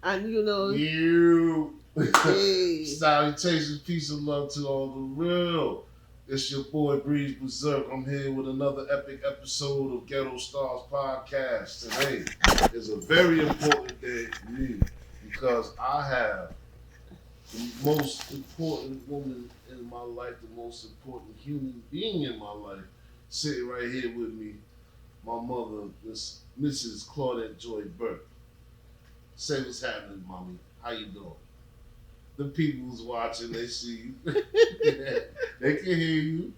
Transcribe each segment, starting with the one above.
And you know, You. hey, Salutations, peace and love to all the real. It's your boy Breeze Bazurke. I'm here with another epic episode of Ghetto Stars Podcast. Today is a very important day for me because I have the most important woman in my life, the most important human being in my life, sitting right here with me, my mother, Mrs. Claudette Joy Burke. Say what's happening, mommy. How you doing? The people who's watching, they see you. They can hear you.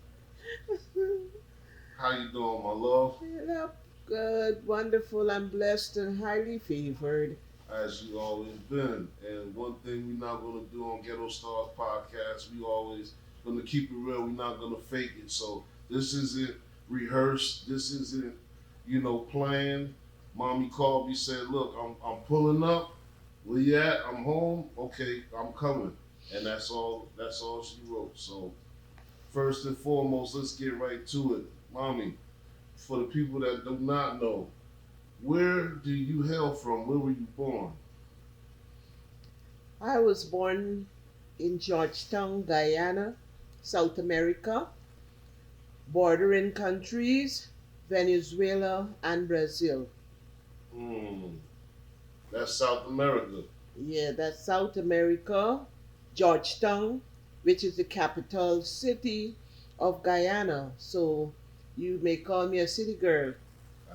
How you doing, my love? yeah, good, wonderful, and blessed and highly favored. As you always been. And one thing we're not gonna do on Ghetto Stars Podcast, we always gonna keep it real. We're not gonna fake it. So this isn't rehearsed. This isn't, planned. Mommy called me, said, "Look, I'm pulling up. Where you at? I'm home. Okay, I'm coming." And that's all. That's all she wrote. So first and foremost, let's get right to it, Mommy. For the people that do not know, where do you hail from? Where were you born? I was born in Georgetown, Guyana, South America, bordering countries, Venezuela and Brazil. Hmm, that's South America. Yeah, that's South America, Georgetown, which is the capital city of Guyana. So you may call me a city girl.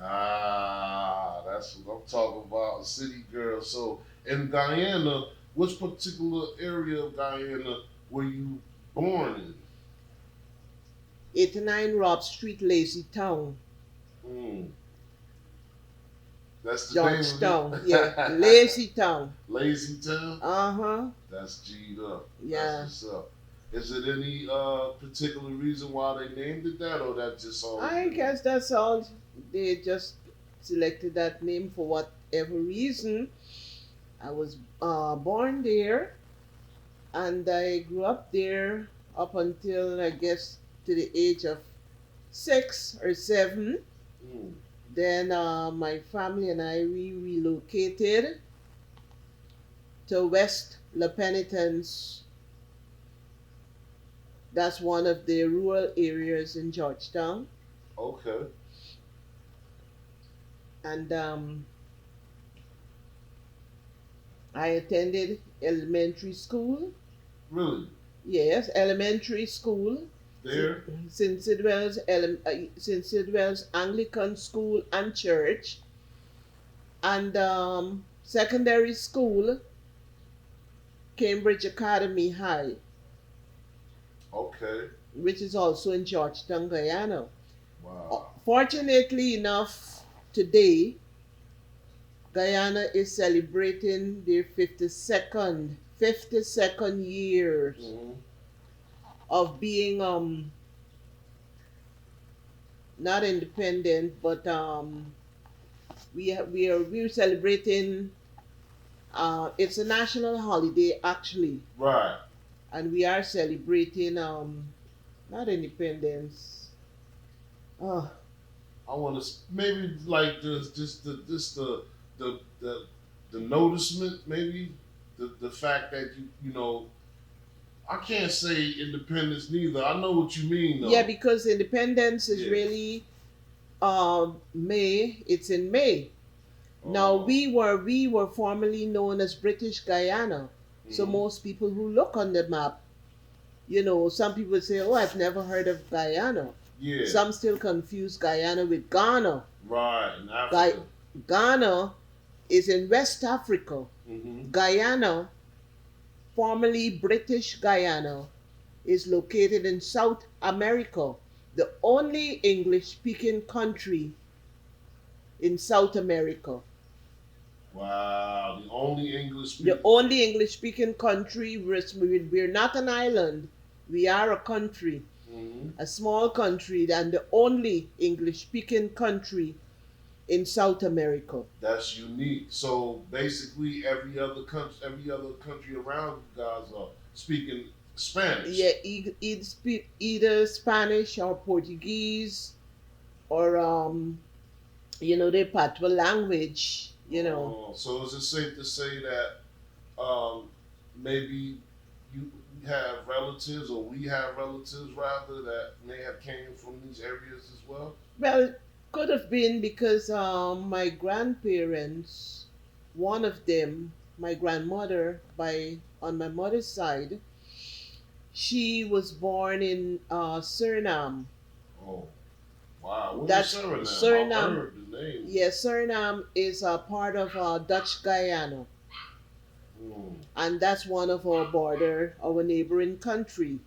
Ah, that's what I'm talking about, a city girl. So in Guyana, which particular area of Guyana were you born in? 89 Rob Street, Lazy Town, Hmm, that's the name of Georgetown. Yeah, it. Lazy Town. Lazy Town. Uh-huh. That's G'd up. Yeah. That's what's up. Is it any particular reason why they named it that, or that just all? I guess that's all. They just selected that name for whatever reason. I was born there, and I grew up there up until I guess to the age of 6 or 7. Mm. Then my family and I we relocated to West La Penitence. That's one of the rural areas in Georgetown. Okay. And I attended elementary school. Really? Yes, elementary school. There? St. Sidwell's Anglican School and Church. And secondary school, Cambridge Academy High, Okay. which is also in Georgetown, Guyana. Wow. Fortunately enough, today, Guyana is celebrating their 52nd years Mm-hmm. of being not independent, but we're celebrating. It's a national holiday actually, Right. and we are celebrating not independence. Oh, I want to maybe like the noticement, maybe the fact that you I can't say independence neither. I know what you mean though. yeah, because independence is Yeah. really May. It's in May. Now Oh. we were formerly known as British Guyana. So Mhm. most people who look on the map, some people say, "Oh, I've never heard of Guyana." Yeah. Some still confuse Guyana with Ghana. Right in Africa. Ghana is in West Africa. Mm-hmm. Guyana, formerly British Guyana, is located in South America, the only English-speaking country in South America. Wow, the only English The speaker. only English-speaking country. We're not an island. We are a country, Mm-hmm. a small country, and the only English-speaking country in South America. That's unique. So basically, every other country around you guys are speaking Spanish. Yeah, either speak either Spanish or Portuguese or their patois language, you know. Oh, so is it safe to say that maybe you have relatives, or we have relatives rather, that may have came from these areas as well? Well, it could have been because my grandparents, one of them, my grandmother, by on my mother's side, she was born in Suriname. Oh, wow. What is That's Suriname? I've Suriname. heard the name. Yes, Suriname is a part of Dutch Guyana, Hmm. and that's one of our neighboring country.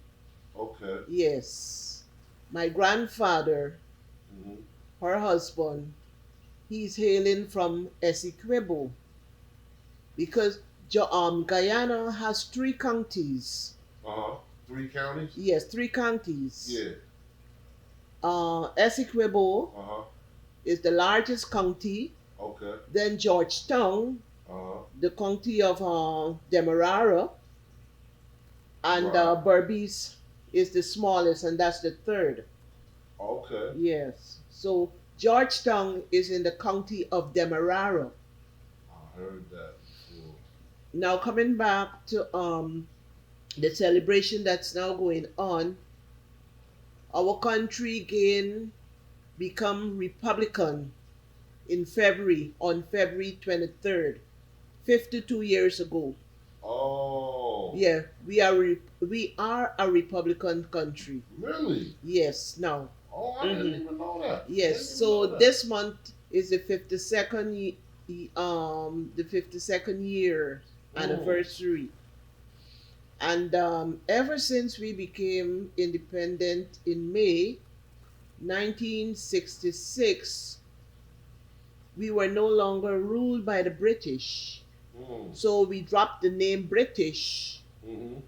Okay. Yes, my grandfather, Mm-hmm. her husband, he's hailing from Essequibo because Guyana has three counties. Uh-huh. 3 counties? Yes, three counties. Yeah. Essequibo Uh-huh. is the largest county. Okay. Then Georgetown, Uh-huh. the county of Demerara, and Right. Berbice is the smallest, and that's the third. Okay. Yes. So Georgetown is in the county of Demerara. I heard that before. Now coming back to the celebration that's now going on, our country again become Republican in February, on February 23rd, 52 years ago. Oh. Yeah, we are a Republican country. Really? Yes, now. Oh, I didn't even know that. I Yes, didn't even so know that. this month is the 52nd year anniversary. And ever since we became independent in May 1966, we were no longer ruled by the British. Mm. So we dropped the name British Mm-hmm.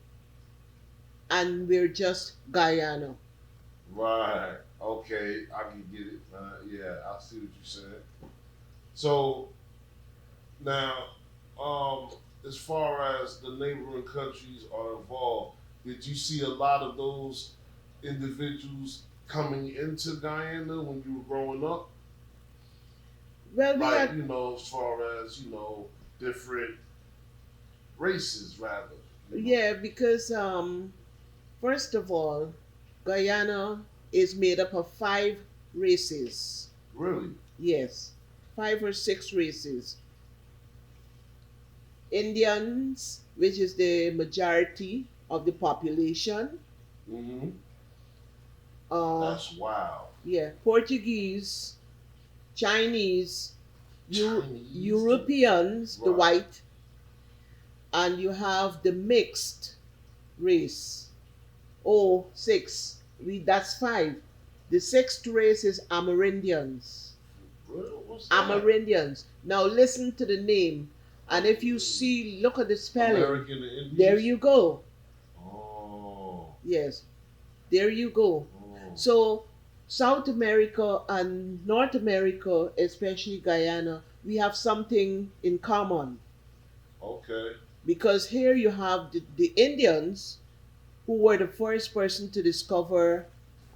and we're just Guyana. Right. Okay. I can get it. Yeah, I see what you said. So now, as far as the neighboring countries are involved, did you see a lot of those individuals coming into Guyana when you were growing up? Well, we Like, had, as far as, different races, rather. yeah, because first of all, Guyana is made up of five races. Really? Yes, five or six races. Indians, which is the majority of the population. Mm-hmm. Uh, That's wild. yeah, Portuguese, Chinese, Chinese. Europeans, the Right. white, and you have the mixed race. Oh, six. That's five. The sixth race is Amerindians. What's that? Amerindians. Now listen to the name, and if you see, look at the spelling. American and Indians? There you go. Oh. Yes, there you go. Oh. So South America and North America, especially Guyana, we have something in common Okay. because here you have the Indians who were the first person to discover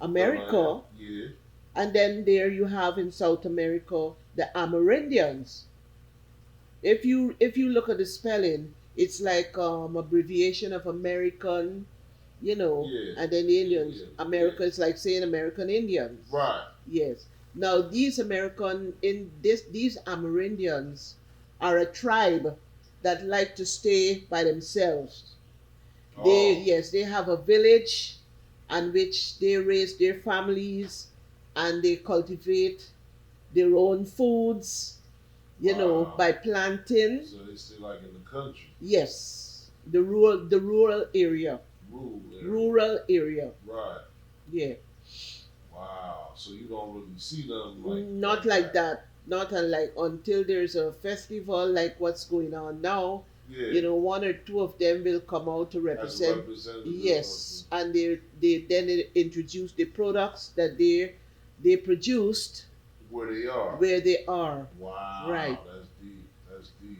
America, Yeah. and then there you have in South America the Amerindians. If you look at the spelling, it's like abbreviation of American, Yeah. and then the Indians. Yeah. America is like saying American Indians. Right. Yes. Now these Amerindians are a tribe that like to stay by themselves. They Oh. Yes, they have a village on which they raise their families and they cultivate their own foods, Wow. by planting. So they stay like in the country. Yes. The rural area. Rural area. Rural area. Right. Yeah. Wow. So you don't really see them like Not like that. Not unlike until there's a festival like what's going on now. Yeah. One or two of them will come out to As a represent. representative. Yes, and they introduce the products that they produced Where they are. where they are. Wow. Right. That's deep. That's deep.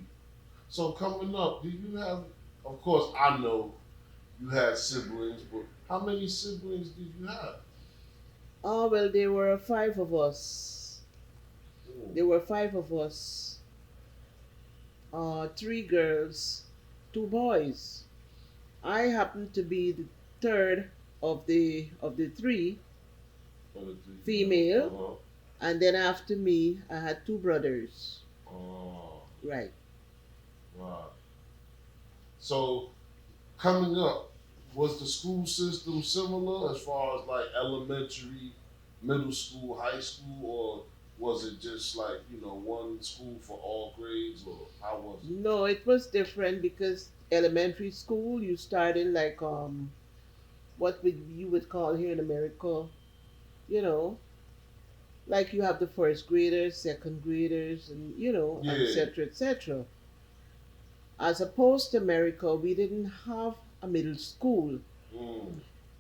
So coming up, do you have? Of course, I know you had siblings, but how many siblings did you have? Oh well, there were five of us. Ooh. There were five of us. three girls, two boys. I happened to be the third of the three, female, and then after me, I had two brothers. Oh, Right. wow. So coming up, was the school system similar as far as like elementary, middle school, high school, or was it just like, one school for all grades, or how was it? No, it was different because elementary school you started like what would you would call here in America, you know, like you have the first graders, second graders, and Yeah. etc. etc. As opposed to America, we didn't have a middle school. Mm.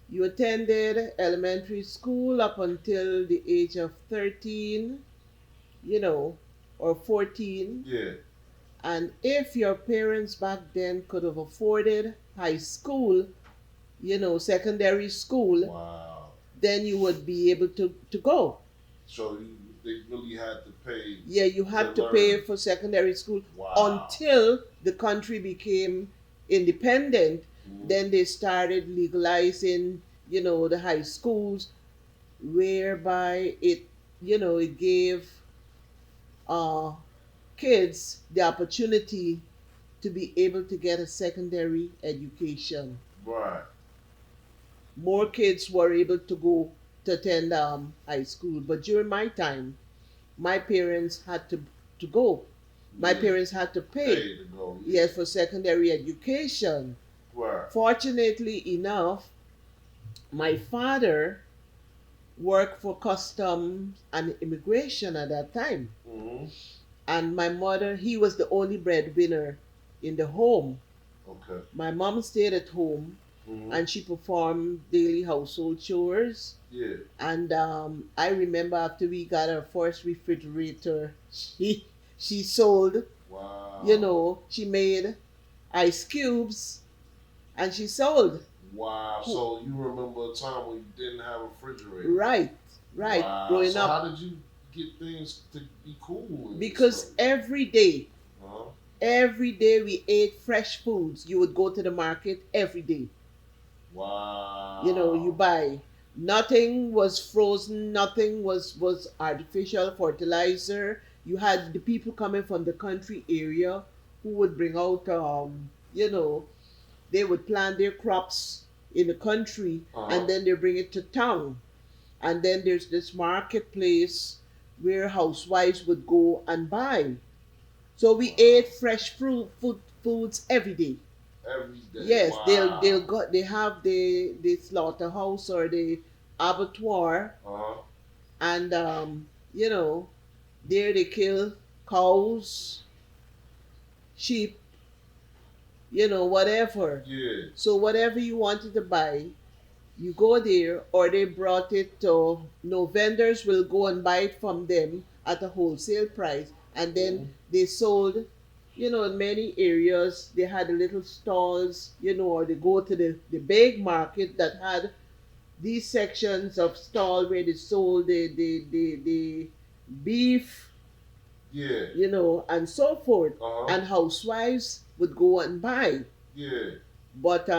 You attended elementary school up until the age of 13, or 14. Yeah. And if your parents back then could have afforded high school, secondary school, Wow. then you would be able to go. So they really had to pay. Yeah, you had to learn. pay for secondary school Wow. until the country became independent. Then they started legalizing, the high schools, whereby it gave uh, kids the opportunity to be able to get a secondary education. Right. More kids were able to go to attend high school, but during my time, my parents had to go. My parents had to pay, to go. yes, for secondary education. Right. Fortunately enough, my father worked for customs and immigration at that time. Mm-hmm. And my mother, he was the only breadwinner in the home. Okay. My mom stayed at home, and she performed daily household chores. Yeah. And I remember after we got our first refrigerator, she sold. Wow. She made ice cubes, and she sold. Wow. So you remember a time when you didn't have a refrigerator? Right. Wow. Growing so up. How did you get things to be cool? Because every day we ate fresh foods. You would go to the market every day. Wow. You buy. Nothing was frozen. Nothing was artificial fertilizer. You had the people coming from the country area who would bring out, they would plant their crops in the country, and then they bring it to town. And then there's this marketplace where housewives would go and buy. So we ate fresh foods every day. Every day. Yes, Wow. they have the slaughterhouse or the abattoir, and there they kill cows, sheep, whatever. Yeah. So whatever you wanted to buy, you go there, or they brought it to. No, vendors will go and buy it from them at a wholesale price, and then they sold. In many areas they had the little stalls, or they go to the big market that had these sections of stall where they sold the beef, and so forth. And housewives would go and buy. Yeah. But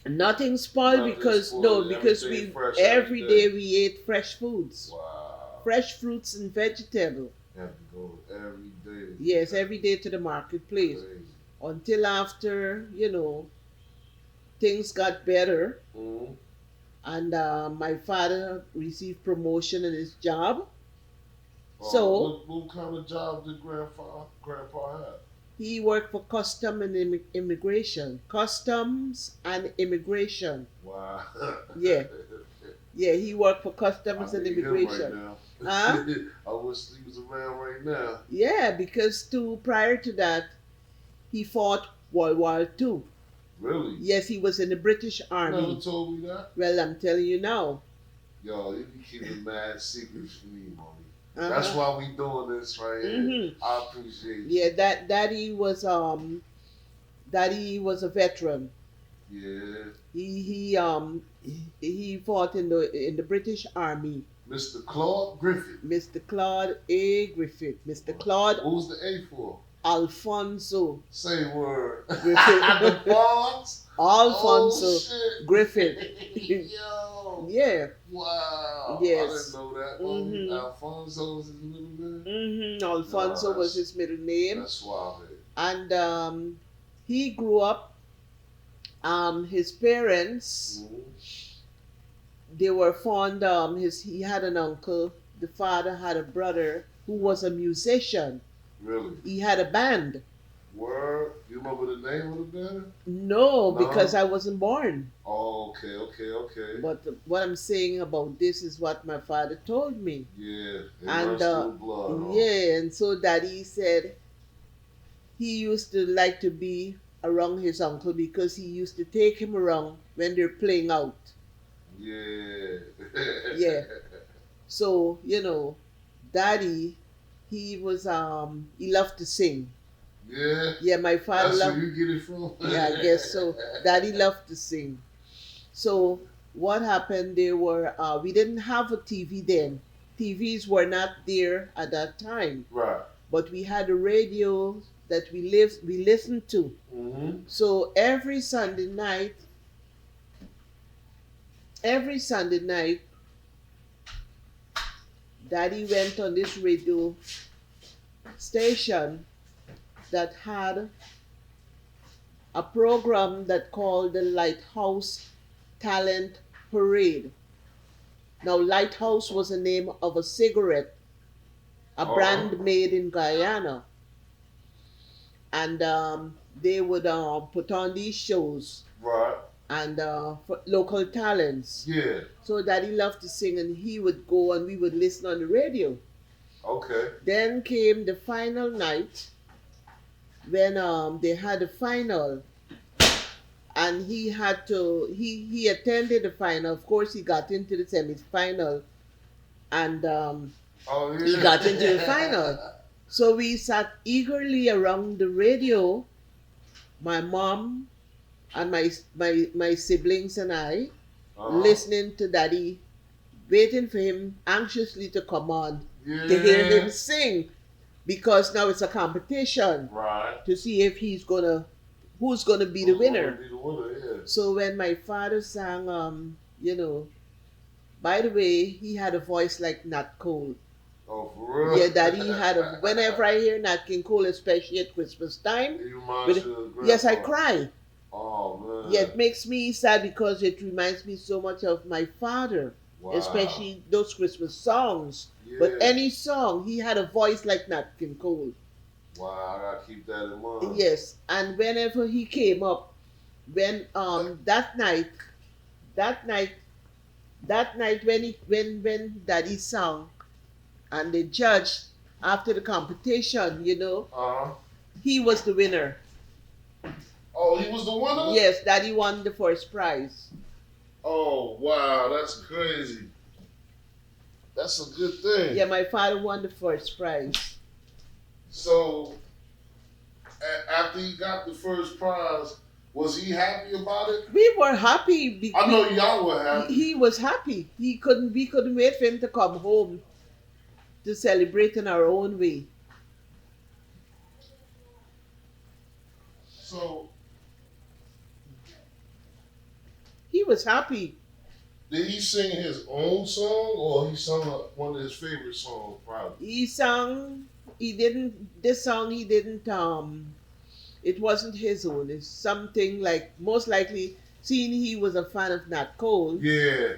nothing spoiled because we every day we ate fresh foods. Wow. Fresh fruits and vegetables. You have to go every day. Yes, every day to the marketplace. Crazy. Until after, things got better. And my father received promotion in his job. So what kind of job did grandpa have? He worked for customs and immigration. Customs and immigration. Wow. Yeah. Yeah, he worked for customs and immigration. Huh? I wish he was around right now. Yeah, because prior to that, he fought World War II. Really? Yes, he was in the British Army. You never told me that? Well, I'm telling you now. Yo, you be keeping mad secrets from me, mommy. That's why we doing this right here. I appreciate you. Yeah, Daddy was a veteran. Yeah. He fought in the British Army. Mr. Claude Griffith. Mr. Claude A. Griffith. Mr. Claude. What was the A for? Alfonso Say word. Griffith. The Fonz? Alfonso Oh, shit. Griffith. Yo. Yeah. Wow. Yes. I didn't know that. Mm-hmm. Alfonso was his middle name? Mm-hmm. Alfonso was his middle name. That's wild. And he grew up, his parents, they were fond, he had an uncle, the father had a brother who was a musician. Really? He had a band. Word? You remember the name of the band? No, because I wasn't born. Oh, okay. But what I'm saying about this is what my father told me. Yeah, and blood, yeah, and so Daddy said he used to like to be around his uncle because he used to take him around when they're playing out. Yeah. Yeah. So, Daddy, he was he loved to sing. Yeah. Yeah, my father That's loved. where you get it from. Yeah, I guess so. Daddy loved to sing. So what happened? We didn't have a TV then. TVs were not there at that time. Right. But we had a radio that we listened to. Mm-hmm. So every Sunday night, Daddy went on this radio station that had a program that called the Lighthouse Talent Parade. Now, Lighthouse was the name of a cigarette, a brand made in Guyana. And they would put on these shows. Right. And for local talents. Yeah. So Daddy loved to sing, and he would go and we would listen on the radio. Okay. Then came the final night when they had the final, and he attended the final. Of course, he got into the semi-final, and he got into the final. So we sat eagerly around the radio, my mom and my siblings and I, listening to Daddy, waiting for him anxiously to come on to hear him sing, because now it's a competition, right, to see if who's gonna be the winner. Yeah. So when my father sang, by the way, he had a voice like Nat Cole. Oh, for real? Yeah, Daddy had whenever I hear Nat King Cole, especially at Christmas time, yes, I cry. Oh, man. Yeah, it makes me sad because it reminds me so much of my father, especially those Christmas songs. Yeah. But any song, he had a voice like Nat King Cole. Wow, I gotta keep that in mind. Yes, and whenever he came up, when that night when Daddy sang, and the judge after the competition, he was the winner. Oh, he was the winner? Yes, Daddy won the first prize. Oh, wow, that's crazy. That's a good thing. Yeah, my father won the first prize. So, after he got the first prize, was he happy about it? We were happy. I know y'all were happy. He was happy. We couldn't wait for him to come home to celebrate in our own way. So, he was happy. Did he sing his own song, or he sung one of his favorite songs, probably? This song he didn't, it wasn't his own. It's something like, most likely, seeing he was a fan of Nat Cole. Yeah.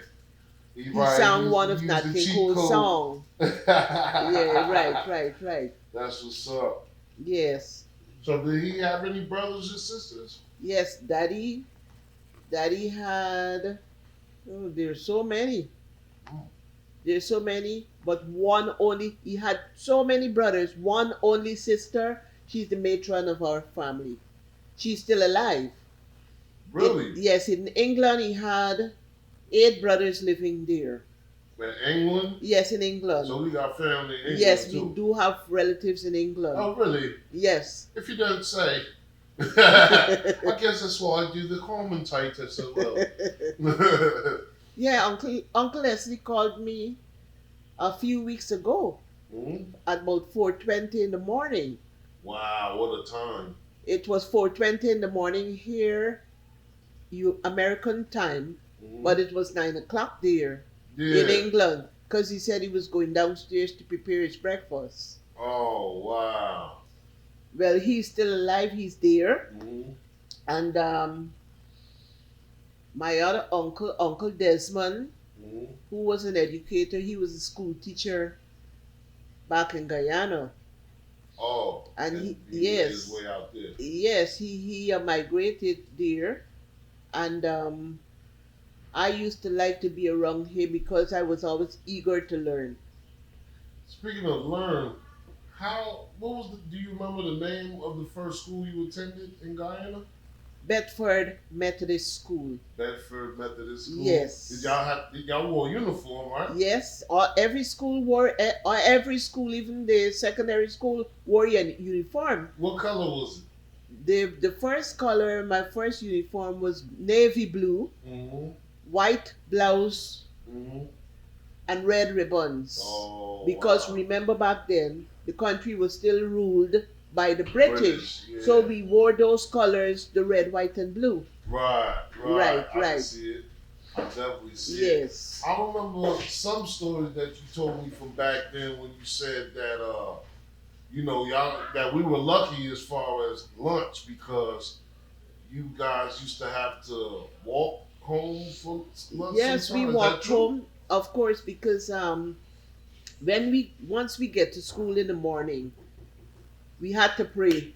He sang one of Nat King Cole's songs. Yeah, right. That's what's up. Yes. So did he have any brothers and sisters? Yes, Daddy had, there's so many. There's so many, but he had so many brothers, one only sister. She's the matron of our family. She's still alive. Really? Yes, in England he had 8 brothers living there. In England? Yes, in England. So we got family in England yes, too. We do have relatives in England. Oh, really? Yes. If you don't say. I guess that's why I do the commentator so well. Yeah, Uncle Leslie called me a few weeks ago at about 4:20 in the morning. Wow, what a time. It was 4:20 in the morning here, American time, Hmm. but it was 9 o'clock there in Yeah. England, because he said he was going downstairs to prepare his breakfast. Oh, wow. Well, he's still alive. He's there, Hmm. and my other uncle, Uncle Desmond, Hmm. who was an educator, he was a school teacher back in Guyana, Oh, and and he he made his yes, way out there. yes, he migrated there, and I used to like to be around him because I was always eager to learn. Speaking of learn, what was do you remember the name of the first school you attended in Guyana? Bedford Methodist School. Bedford Methodist School. Yes. Did y'all wore uniform, right? Yes, every school wore, or every school, even the secondary school, wore a uniform. What color was The first color, my first uniform was navy blue, it? Mm-hmm. white blouse, Mm-hmm. and red ribbons. Oh, Because wow. remember back then, the country was still ruled by the British. Yeah. So we wore those colors, the red, white, and blue. Right. Right, I can right. see it. I definitely see it. Yes. I remember some stories that you told me from back then when you said that y'all that we were lucky as far as lunch because you guys used to have to walk home from lunch Yes, we sometimes. Is that walked true? home, of course, because once we get to school in the morning, we had to pray.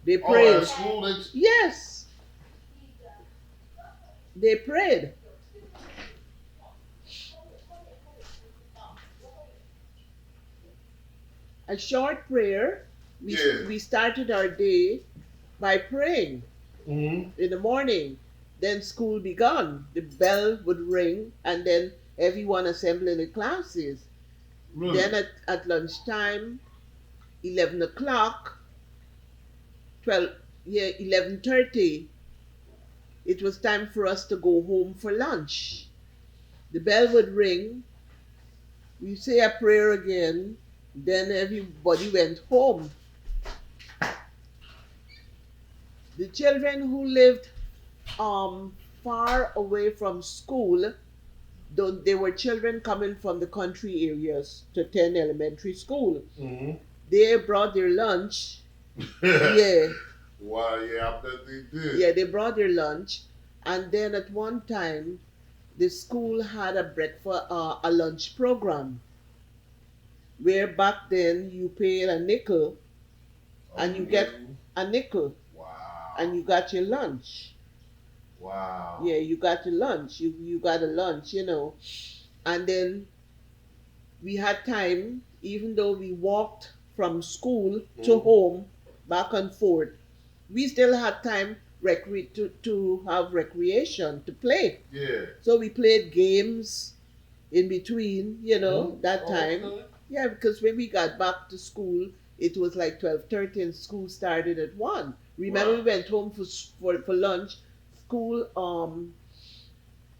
They Oh, at prayed. school they Yes, they prayed. A short prayer. Yeah. We started our day by praying Mm-hmm. in the morning. Then school began. The bell would ring, and then everyone assembled in the classes. Really? Then at lunchtime, 11 o'clock, 12, yeah, 11:30, it was time for us to go home for lunch. The bell would ring, we say a prayer again, then everybody went home. The children who lived far away from school, though they were children coming from the country areas to attend elementary school, Mm-hmm. they brought their lunch. Yeah. Wow, yeah, I bet they did. Yeah, they brought their lunch, and then at one time, the school had a lunch program, where back then you paid a nickel, and you get a nickel, Wow. and you got your lunch. Wow. Yeah, you got your lunch. You got a lunch, and then we had time, even though we walked from school to home, back and forth, we still had time to have recreation, to play. Yeah. So we played games in between, that time. Okay. Yeah, because when we got back to school, it was like 12:30 and school started at 1. Remember, Right. we went home for lunch. School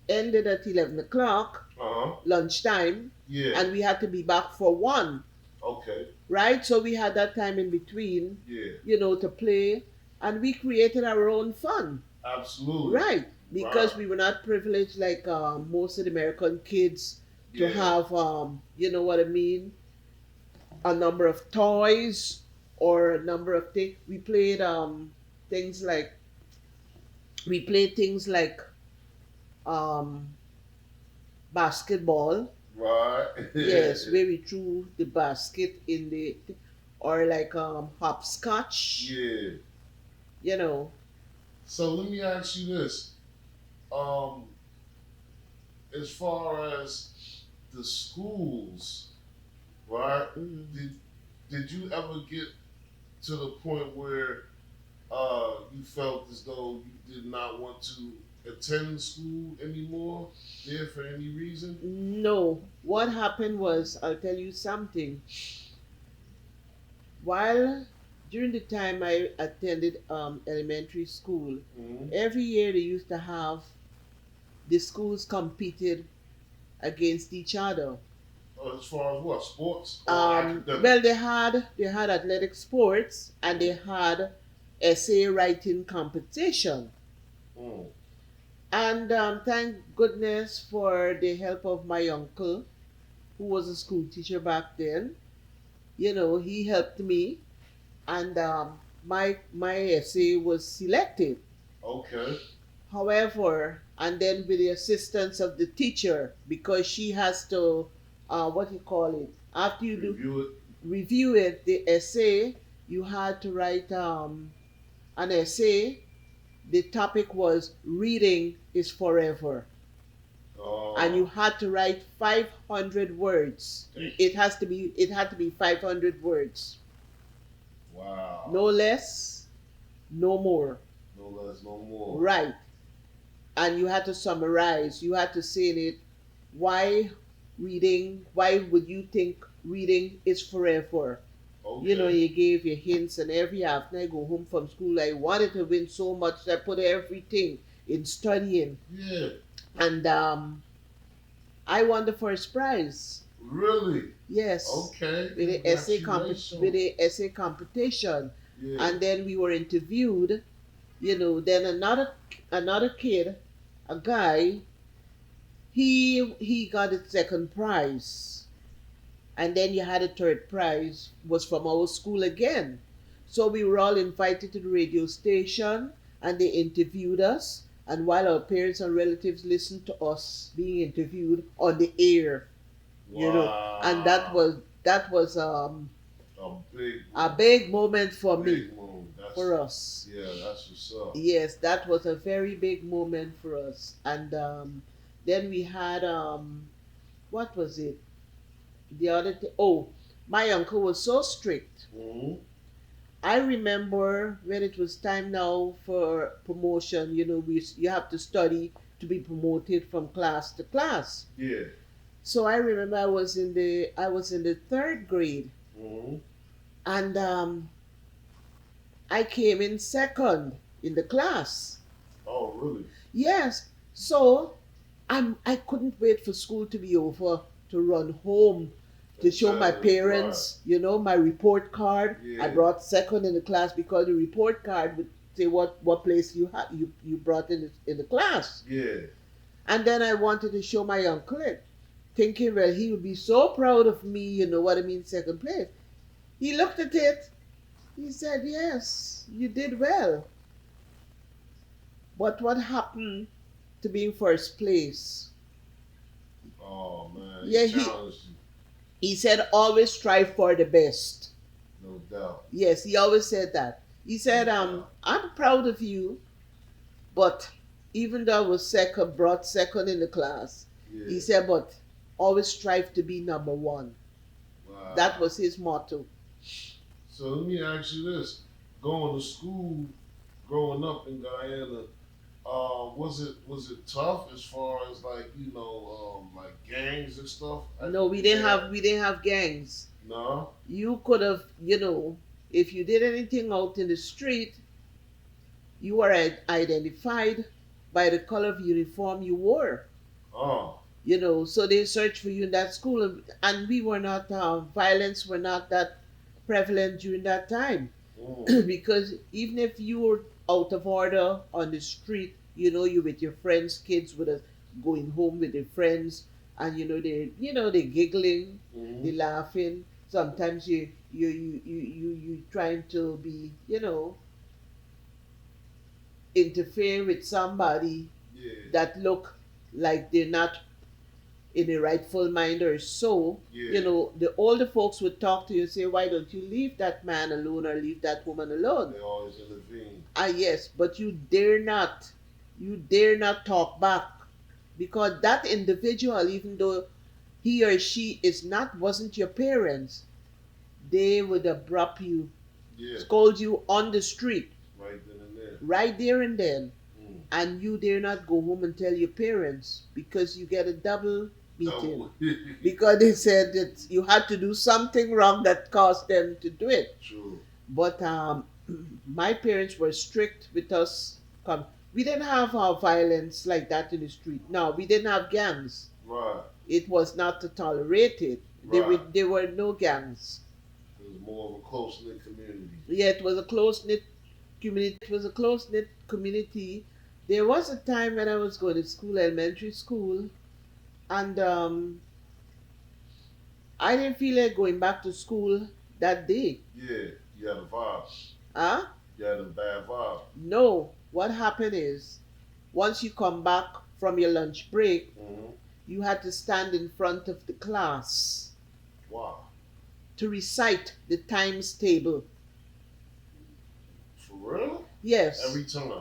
ended at 11 o'clock, Uh-huh. lunchtime, Yeah. and we had to be back for 1. Okay. Right? So we had that time in between, Yeah. to play, and we created our own fun. Absolutely. Right? Because Right. we were not privileged like most of the American kids to Yeah. have, you know what I mean, a number of toys or a number of things. Things like, we played things like um, basketball. Right. Yes, where we threw the basket in or like hopscotch. Yeah. You know. So let me ask you this. Um, as far as the schools, right? Mhm. Did you ever get to the point where you felt as though you did not want to attend school anymore there for any reason? No, what happened was, I'll tell you something. While during the time I attended elementary school, Mm-hmm. every year they used to have the schools competed against each other. as far as what, sports or Well, academic? they had athletic sports and they had essay writing competition. Mm. And thank goodness for the help of my uncle, who was a school teacher back then. He helped me, and my essay was selected. Okay. However, and then with the assistance of the teacher, because she has to, what you call it, after you do Review it. review it, the essay, you had to write an essay. The topic was reading is forever, and you Oh, had to write 500 words. dang. It had to be 500 words, no Wow. less, no more. No less, no more. Right. And you had to summarize. You had to say in it why why would you think reading is forever? Okay. You gave your hints, and every after I go home from school, I wanted to win so much that I put everything in studying. Yeah. And I won the first prize. Really? Yes. Okay. With Congratulations. the essay competition. Yeah. And then we were interviewed. Then another kid, a guy, he got the second prize, and then you had a third prize was from our school again. So we were all invited to the radio station, and they interviewed us, and while our parents and relatives listened to us being interviewed on the air. And Wow. that was A big a move. big moment for me, Big move. That's for us. yeah. That's what's up. Yes, that was a very big moment for us. And then we had what was it? The other thing. Oh, my uncle was so strict. Hmm. I remember when it was time now for promotion. You have to study to be promoted from class to class. Yeah. So I remember I was in the third grade, Hmm. and I came in second in the class. Oh, really? Yes. So I couldn't wait for school to be over to run home to And show my tell it right. parents, my report card. I Yeah. brought second in the class because the report card would say what place you brought in the class. Yeah. And then I wanted to show my uncle it, thinking, well, he would be so proud of me, what I mean, second place. He looked at it. He said, yes, you did well. But what happened to being first place? Oh man, he Yeah, he challenged you, he said always strive for the best. no doubt. Yes, he always said that. He No said, doubt. I'm proud of you, but even though I was second, brought second in the class, he Yeah. said, but always strive to be number one. That Wow. was his motto. So let me ask you this: going to school, growing up in Guyana, was it tough as far as like like gangs and stuff? No, we didn't Yeah. have gangs. No. You could have, if you did anything out in the street, you were identified by the color of uniform you wore. Oh. So they searched for you in that school, and we were not, violence were not that prevalent during that time. Mm. Because even if you were out of order on the street, you with your friends, kids with us going home with their friends, and they giggling, they Hmm. laughing. Sometimes you trying to be, interfere with somebody Yeah. that look like they're not in a rightful mind or so. Yeah. The older folks would talk to you and say, why don't you leave that man alone or leave that woman alone? They always intervene. Ah, yes, but you dare not talk back, because that individual, even though he or she wasn't your parents, they would abrupt you, Yeah. scold you on the street, Right then and there. right there and then. Mm. And you dare not go home and tell your parents, because you get a double beating. No. Because they said that you had to do something wrong that caused them to do it. True. But my parents were strict with us. We didn't have violence like that in the street. No, we didn't have gangs. Right. It was not tolerated. Right. There were no gangs. It was more of a close knit community. Yeah, it was a close knit community. It was a close knit community. There was a time when I was going to school, elementary school, and I didn't feel like going back to school that day. Yeah, you had a vibe. Huh? You had a bad vibe. No. What happened is, once you come back from your lunch break, Mm-hmm. you had to stand in front of the class Wow. to recite the times table. For real? Yes. Every time.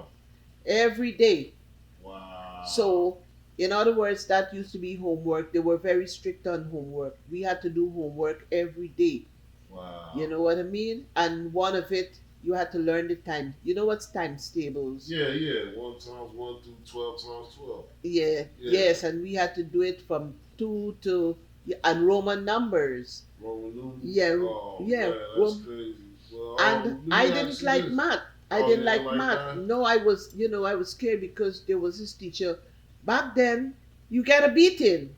Every day. Wow. So, in other words, that used to be homework. They were very strict on homework. We had to do homework every day. Wow. You know what I mean? And one of it, you had to learn the time. You know what's times tables? Yeah, yeah. 1 times 1 through 12 times 12. Yeah. Yeah. Yes, and we had to do it from 2 to, and Roman numbers. Roman numerals? Yeah, Oh, yeah. man, that's crazy. Well, And let me I ask didn't you like this. math. I Oh, didn't you like didn't like math. math? No, I was, I was scared because there was this teacher. Back then, you get a beating.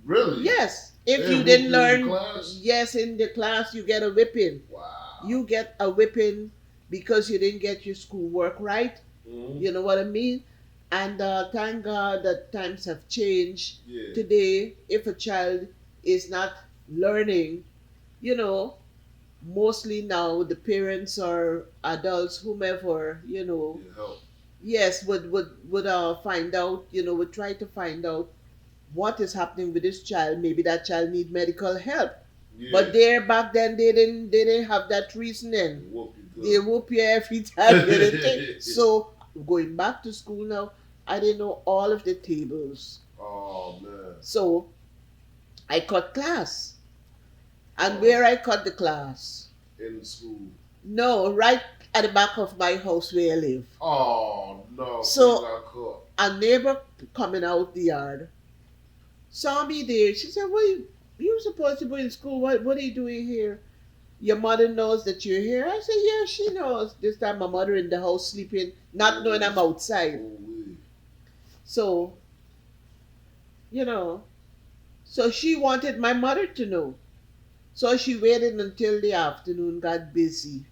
Really? Yes. If They you didn't whooped you in learn, class? yes, in the class, you get a whipping. Wow. You get a whipping because you didn't get your schoolwork right. Mm-hmm. You know what I mean? And thank God that times have changed. Yeah. Today, if a child is not learning, you know, mostly now the parents or adults, whomever, Yeah, help. yes, would find out, would try to find out what is happening with this child. Maybe that child need medical help. Yeah. But there back then they didn't have that reasoning. Whoop you They good. whoop you every time you didn't think. So going back to school now, I didn't know all of the tables. Oh, man. So I cut class. And Oh. where I cut the class? In the school. No, right at the back of my house where I live. Oh, no. So- You got caught. A neighbor coming out the yard saw me there. She said, "Well, you supposed to be in school. What are you doing here? Your mother knows that you're here." I said, "Yeah, she knows." This time my mother in the house sleeping, not knowing I'm outside. Holy. So, so she wanted my mother to know. So she waited until the afternoon got busy.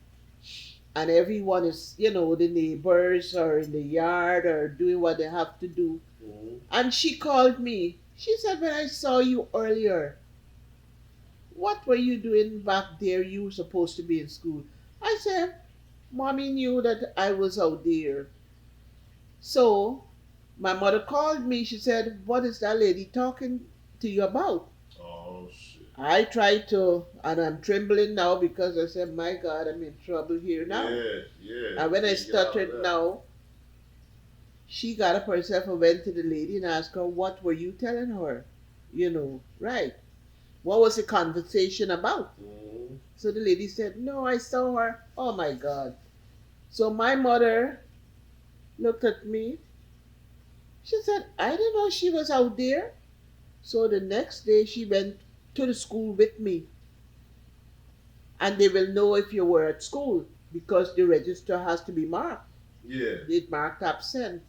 And everyone is, the neighbors are in the yard or doing what they have to do. Mm-hmm. And she called me. She said, "When I saw you earlier, what were you doing back there? You were supposed to be in school." I said, "Mommy knew that I was out there." So my mother called me. She said, "What is that lady talking to you about?" Oh, shit. I tried to, and I'm trembling now because I said, "My God, I'm in trouble here now." Yeah, yeah. And when I You get out of stuttered that. now, she got up herself and went to the lady and asked her, "What were you telling her?" Right. What was the conversation about? Mm-hmm. So the lady said, "No, I saw her." Oh my God. So my mother looked at me. She said, "I didn't know she was out there." So the next day she went to the school with me. And they will know if you were at school because the register has to be marked. Yeah. It marked absent.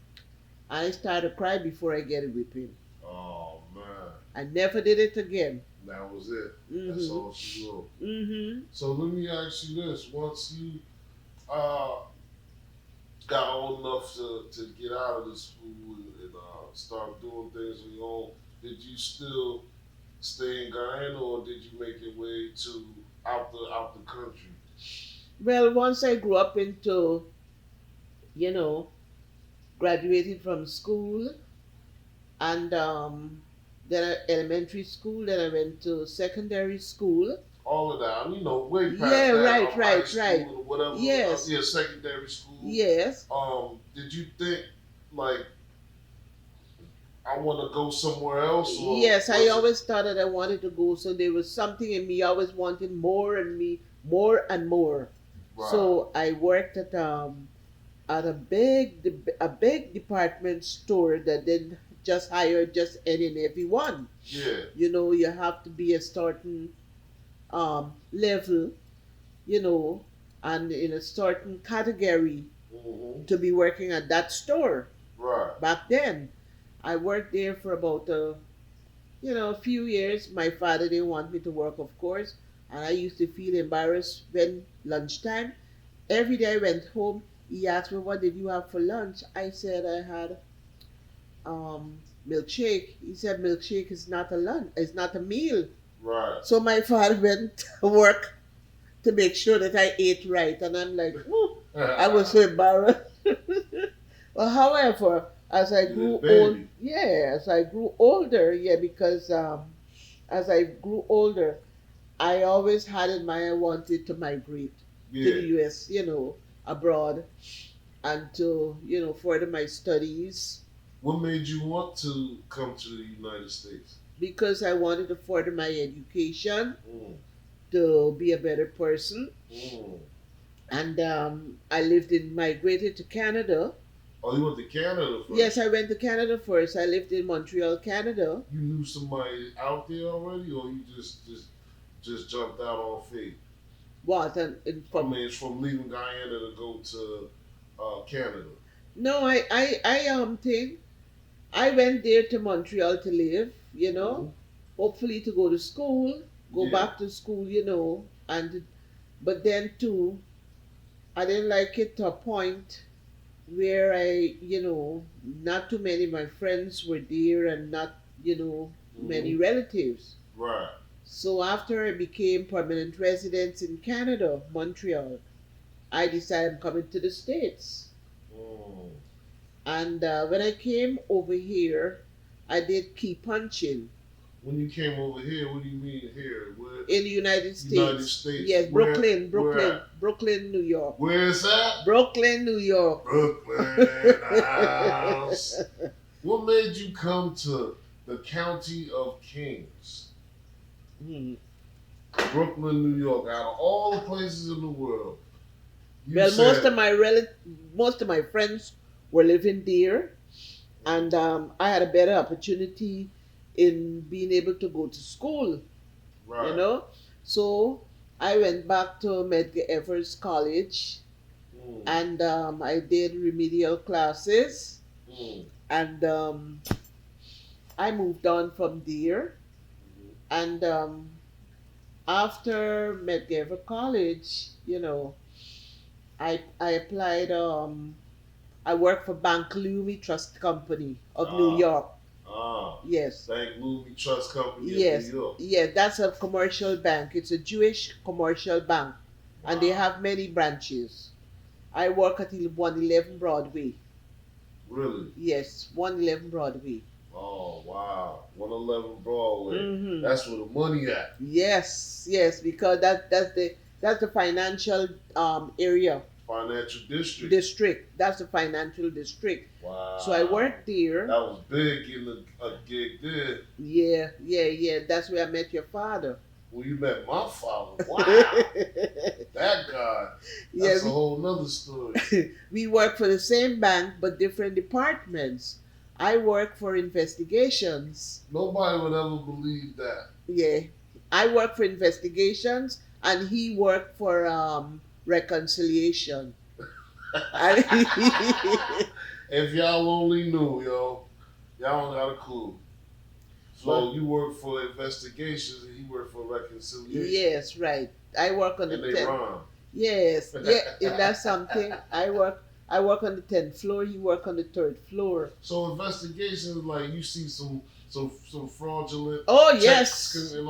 I started to cry before I get a whipping. Oh, man. I never did it again. That was it. That's Mm-hmm. all she wrote. Mm-hmm. So let me ask you this. Once you got old enough to get out of the school and start doing things on your own, did you still stay in Guyana or did you make your way to out the country? Well, once I grew up into, graduated from school and then elementary school, then I went to secondary school. All of that, way past Yeah, that. right, High school right. or whatever. Yes. Secondary school. Yes. Did you think like I want to go somewhere else? Or Yes, I was it- always thought that I wanted to go, so there was something in me always wanting more and more. Right. So I worked at a big department store that didn't just hire just any and everyone. Yeah. You have to be a certain level, and in a certain category Mm-hmm. to be working at that store. Right. Back then, I worked there for about a few years, my father didn't want me to work, of course, and I used to feel embarrassed when lunchtime. Every day I went home, he asked me, "What did you have for lunch?" I said, "I had milkshake." He said, "Milkshake is not a lunch, it's not a meal." Right. So my father went to work to make sure that I ate right, and I'm like, "Ooh," I was so embarrassed. Well, however, as I grew old, yeah, as I grew older, yeah, because as I grew older, I always had in mind I wanted to migrate to the U.S., abroad, and to, further my studies. What made you want to come to the United States? Because I wanted to further my education, Mm. to be a better person. Mm. And I migrated to Canada. Oh, you went to Canada first? Yes, I went to Canada first. I lived in Montreal, Canada. You knew somebody out there already, or you just jumped out on faith? What? It's from leaving Guyana to go to Canada. No, I went there to Montreal to live, Mm-hmm. hopefully to go to school, go Yeah. back to school, but then too, I didn't like it to a point where not too many of my friends were there and not, many relatives. Right. So after I became permanent resident in Canada, Montreal, I decided I'm coming to the States. Mm. And when I came over here, I did key punching. When you came over here, what do you mean here? Where? In the United States. United States. Yes, Where, Brooklyn, New York. Where is that? Brooklyn, New York. Brooklyn house. What made you come to the County of Kings? Brooklyn, New York. Out of all the places in the world. Well, most of my friends were living there, and I had a better opportunity in being able to go to school. Right. So I went back to Medgar Evers College, Mm. and I did remedial classes, Mm. and I moved on from there. And after Medgar Evers College, I applied. I worked for Bank Leumi Trust Company of New York. Yes. Bank Leumi Trust Company Yes. of New York. Yeah, that's a commercial bank. It's a Jewish commercial bank, and they have many branches. I work at 111 Broadway. Really? Yes, 111 Broadway. Oh wow, 111 Broadway. Mm-hmm. That's where the money at. Yes, because that's the financial area. Financial district. That's the financial district. Wow. So I worked there. That was big in a gig there. Yeah. That's where I met your father. Well, you met my father. Wow. That guy. That's a whole nother story. We work for the same bank but different departments. I work for investigations. Nobody would ever believe that. Yeah. I work for investigations and he worked for reconciliation. If y'all only knew, y'all don't got a clue. So you work for investigations and he worked for reconciliation. Yes, right. I work on and the they 10th. rhyme. Yes, and that's something. I work on the 10th floor. He work on the 3rd floor. So investigations, like you see some fraudulent. Oh yes. Shit.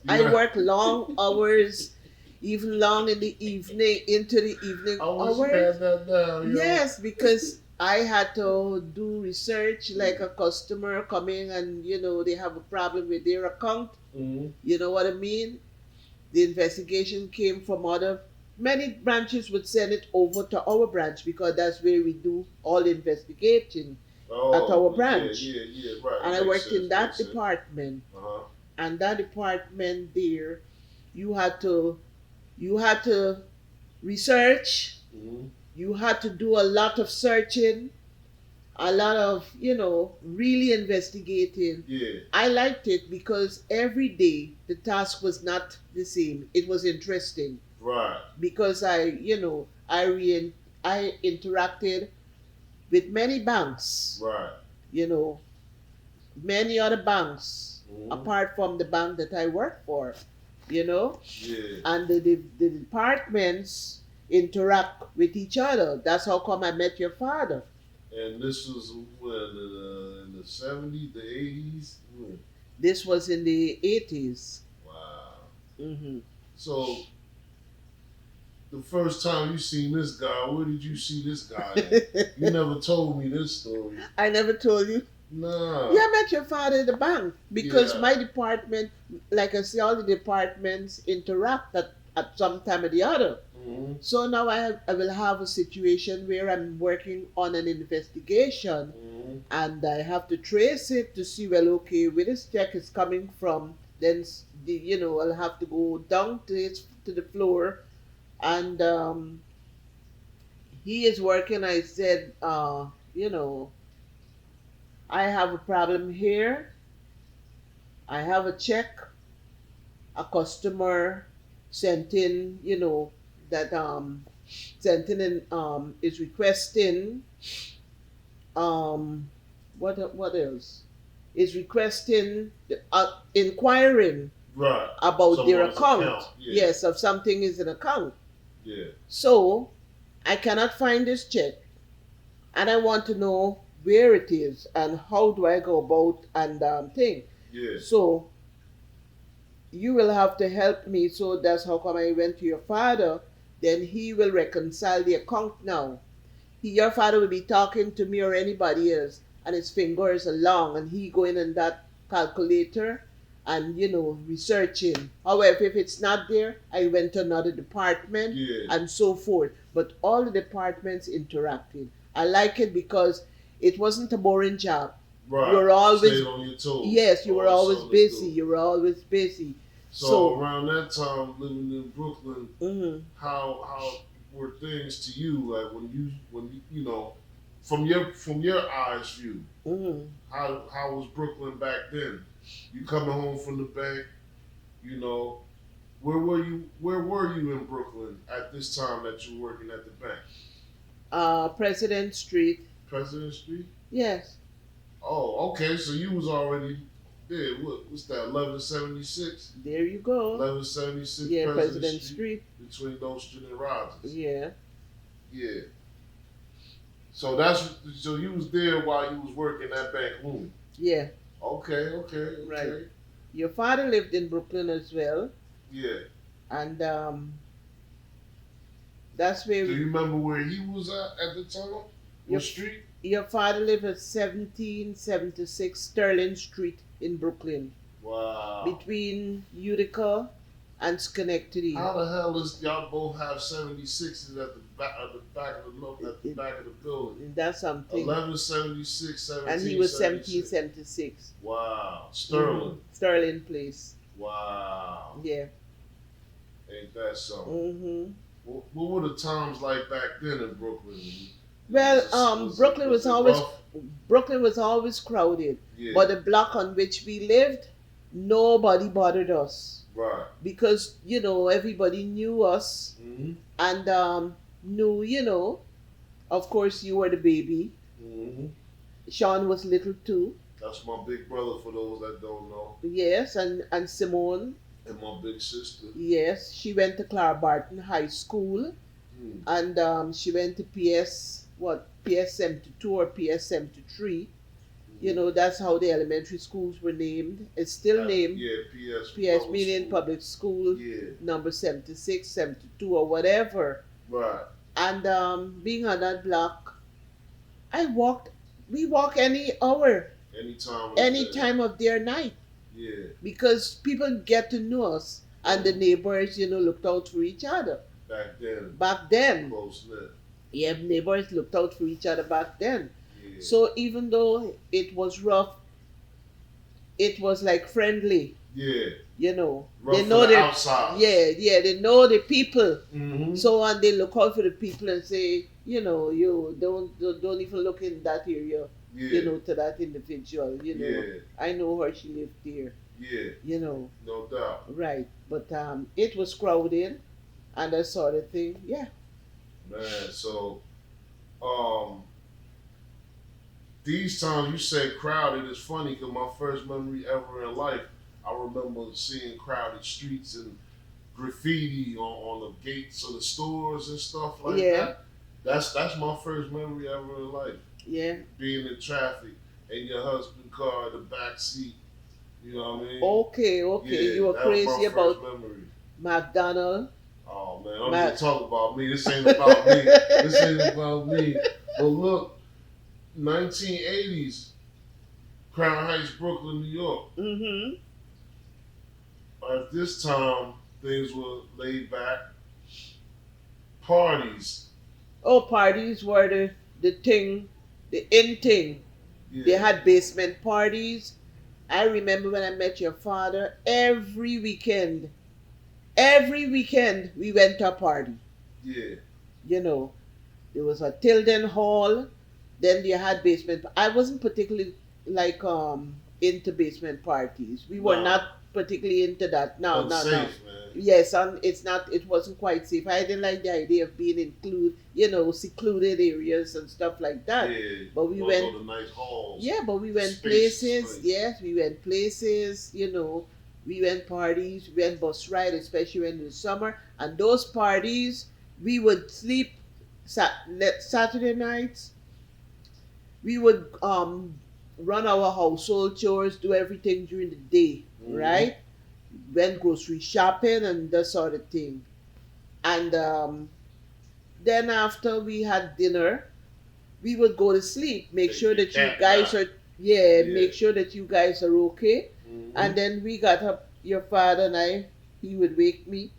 I work long hours, even long in the evening, into the evening hours. You had that down, Yes, because I had to do research, like a customer coming and they have a problem with their account. Mm-hmm. You know what I mean? The investigation came from many branches would send it over to our branch because that's where we do all investigating at our branch. Yeah, right. And I worked in that department. Uh-huh. And that department there, you had to research. Mm-hmm. You had to do a lot of searching, a lot of, really investigating. Yeah. I liked it because every day the task was not the same. It was interesting. Right. Because I interacted with many banks. Right. many other banks Mm-hmm. apart from the bank that I work for, you know, Yeah. and the departments interact with each other. That's how come I met your father. And this was when in the 70s, the 80s. This was in the 80s. Wow. Mm-hmm. So the first time you seen this guy, where did you see this guy at? You never told me this story. I never told you. Nah. Yeah, I met your father at the bank because Yeah. my department, like I say, all the departments interact at some time or the other. Mm-hmm. So now I will have a situation where I'm working on an investigation, Mm-hmm. and I have to trace it to see, well, okay, where this check is coming from. Then, I'll have to go down to the floor, and he is working. I said, I have a problem here. I have a check. A customer sent in, that sent in and is requesting um what else? Is requesting inquiring Right. about their Someone's account. Yeah. Yes, of something is an account. Yeah. So I cannot find this check, and I want to know where it is and how do I go about and thing. Yeah. So you will have to help me. So that's how come I went to your father. Then he will reconcile the account now. Your father will be talking to me or anybody else, and his fingers are long, and he going in that calculator and researching. However, if it's not there, I went to another department, Yeah. and so forth. But all the departments interacting. I like it because it wasn't a boring job. Right. You're always stayed on your toes. Yes, you were always busy. You were always busy. So around that time, living in Brooklyn, Mhm. how were things to you? Like when you from your eyes view, Mhm. how was Brooklyn back then? You coming home from the bank, where were you in Brooklyn at this time that you were working at the bank? President Street. President Street? Yes. Oh, okay. So you was already there. What's that? 1176. There you go. 1176. Yeah, President Street. Between Nostrand and Rogers. Yeah. Yeah. So you was there while you was working at Bank Looney. Yeah. Okay. Right. Your father lived in Brooklyn as well. Yeah. And that's where. Do you remember where he was at the time? What street? Your father lived at 1776 Sterling Street in Brooklyn. Wow. Between Utica and Schenectady. How the hell is y'all both have 76s at the back of the building? That's something. 1176, 1776. And he was 1776. Wow. Sterling. Mm-hmm. Sterling Place. Wow. Yeah. Ain't that something? Mm-hmm. What were the times like back then in Brooklyn? Well, Brooklyn was always crowded. Yeah. But the block on which we lived, nobody bothered us. Right. Because, everybody knew us. Mm-hmm. And knew, of course you were the baby. Mm-hmm. Sean was little too. That's my big brother for those that don't know. Yes, and Simone. And my big sister. Yes, she went to Clara Barton High School. Mm. And she went to PS72 or PS73. Mm-hmm. That's how the elementary schools were named. It's still named. Yeah, PS meaning public school. Yeah. Number 76, 72 or whatever. Right. And being on that block, we walk any hour. Any time of their night. Yeah. Because people get to know us, and the neighbors, looked out for each other. Back then. Close knit. Yeah, neighbors looked out for each other back then. Yeah. So even though it was rough, it was like friendly. Yeah. Rough they know the outside. Yeah, they know the people. Mm-hmm. So and they look out for the people and say, you don't even look in that area. Yeah. To that individual. Yeah. I know her. She lived there. Yeah. No doubt. Right, but it was crowded, and that sort of thing. Yeah. Man, so, these times you said crowded. It's funny because my first memory ever in life, I remember seeing crowded streets and graffiti on the gates of the stores and stuff like that. That's my first memory ever in life. Yeah. Being in traffic and your husband's car in the back seat. You know what I mean? Okay. Yeah, You were crazy about memory. McDonald. Oh man, I'm just talking about me. This ain't about me. This ain't about me. But look, 1980s, Crown Heights, Brooklyn, New York. Mm-hmm. At this time, things were laid back. Parties. Oh, parties were the thing, the in thing. Yeah. They had basement parties. I remember when I met your father, every weekend we went to a party. Yeah. You know, there was a Tilden Hall, then you had basement. I wasn't particularly like into basement parties. We were not particularly into that. No. Unsafe, man. Yes, and it wasn't quite safe. I didn't like the idea of being secluded areas and stuff like that. Yeah, but we went to nice halls. Yeah, but we went places. Yes, we went places. We went parties. We went bus ride, especially when in the summer. And those parties, we would sleep Saturday nights. We would run our household chores, do everything during the day, right? Went grocery shopping and that sort of thing. And then after we had dinner, we would go to sleep. Make sure that you guys are make sure that you guys are okay. And then we got up, your father and I, he would wake me.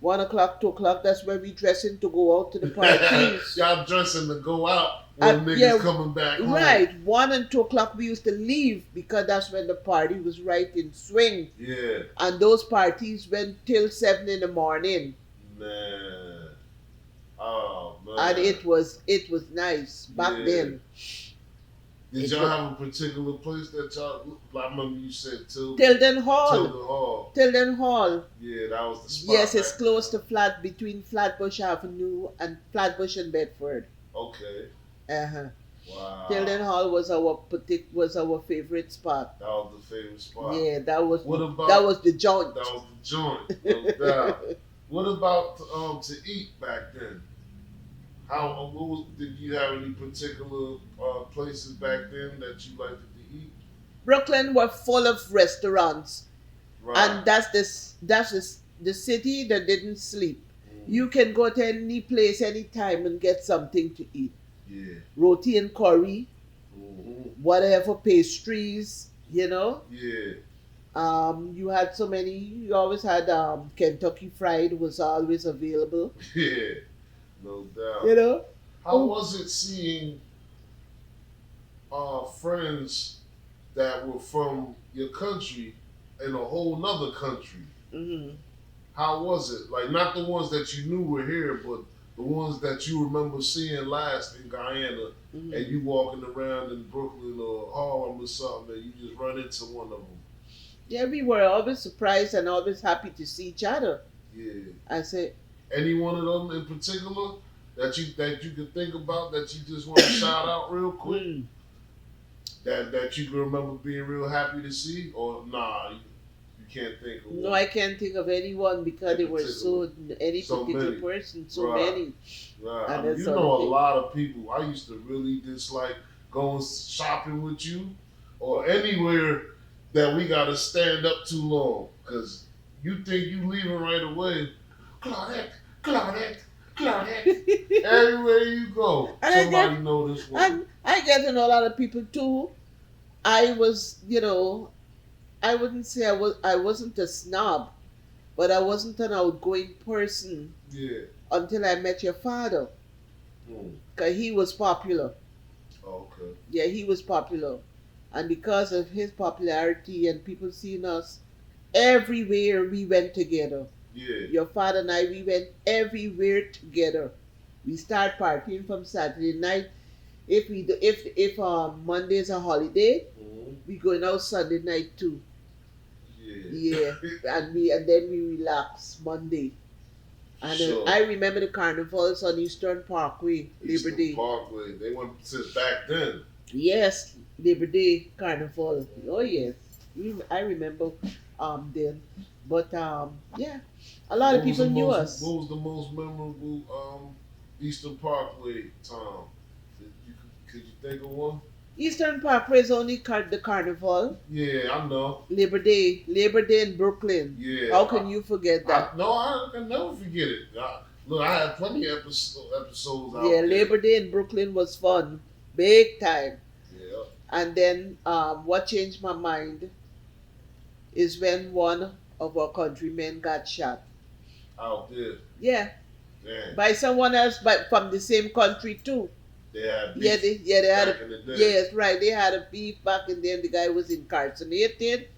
1 o'clock, 2 o'clock, that's where we dressing to go out to the parties. Y'all dressing to go out when niggas coming back home. Right. 1 and 2 o'clock we used to leave because that's when the party was right in swing. Yeah. And those parties went till 7 in the morning. Man. Oh man. And it was nice back then. Did y'all have a particular place that y'all? I remember you said Tilden Hall. Tilden Hall. Yeah, that was the spot. Yes, it's close to between Flatbush Avenue and Flatbush and Bedford. Okay. Wow. Tilden Hall was our favorite spot. That was the favorite spot. Yeah, that was the joint. That was the joint. No doubt. What about to eat back then? Did you have any particular places back then that you liked to eat? Brooklyn were full of restaurants, right. And that's the city that didn't sleep. You can go to any place, anytime, and get something to eat. Yeah. Roti and curry, whatever pastries, Yeah. You had so many. You always had Kentucky Fried was always available. Yeah. No doubt. How was it seeing friends that were from your country in a whole nother country? Mm-hmm. How was it? Like, not the ones that you knew were here, but the ones that you remember seeing last in Guyana, and you walking around in Brooklyn or Harlem or something, and you just run into one of them. Yeah, we were always surprised and always happy to see each other. Yeah. I said. Any one of them in particular that you could think about that you just want to shout out real quick? That you can remember being real happy to see, or nah, you can't think of one? No, I can't think of anyone because they were so particular person, so many. Right. I mean, a lot of people. I used to really dislike going shopping with you or anywhere that we got to stand up too long because you think you leaving right away. Claudette. Everywhere you go, somebody know this one. I get to know a lot of people too. I was, I wouldn't say I wasn't a snob, but I wasn't an outgoing person. Yeah. Until I met your father, because he was popular. Okay. Yeah, he was popular, and because of his popularity and people seeing us everywhere, we went together. Yeah. Your father and I, we went everywhere together. We start partying from Saturday night. If Monday's a holiday, we going out Sunday night too. Yeah. and then we relax Monday. And I remember the carnivals on Eastern Parkway, Labor Day. Parkway. They went since back then. Yes, Labor Day Carnival. Oh yes, I remember then. But yeah, a lot of people knew us. What was the most memorable Eastern Parkway time? Could you think of one? Eastern Parkway is only the carnival. Yeah, I know. Labor Day in Brooklyn. Yeah, How can you forget that? no, I can never forget it. Look, I had plenty of episodes Yeah, out there. Labor Day in Brooklyn was fun, big time. Yeah. And then what changed my mind is when one of our countrymen got shot. Out there. Yeah, Damn. by someone else, but from the same country too. They had beef They had back in the day. yes, right. They had a beef back in there. The guy was incarcerated,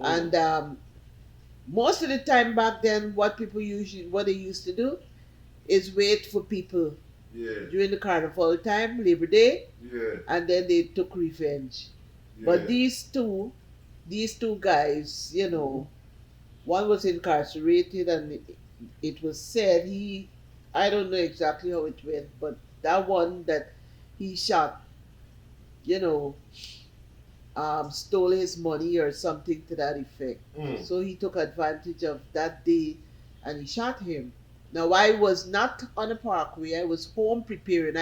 and most of the time back then, what they used to do is wait for people Yeah. during the carnival time, Labor Day, Yeah. and then they took revenge. Yeah. But these two guys, one was incarcerated, and it was said I don't know exactly how it went, but that one that he shot, you know, stole his money or something to that effect. So he took advantage of that day and he shot him. Now I was not on a parkway. I was home preparing.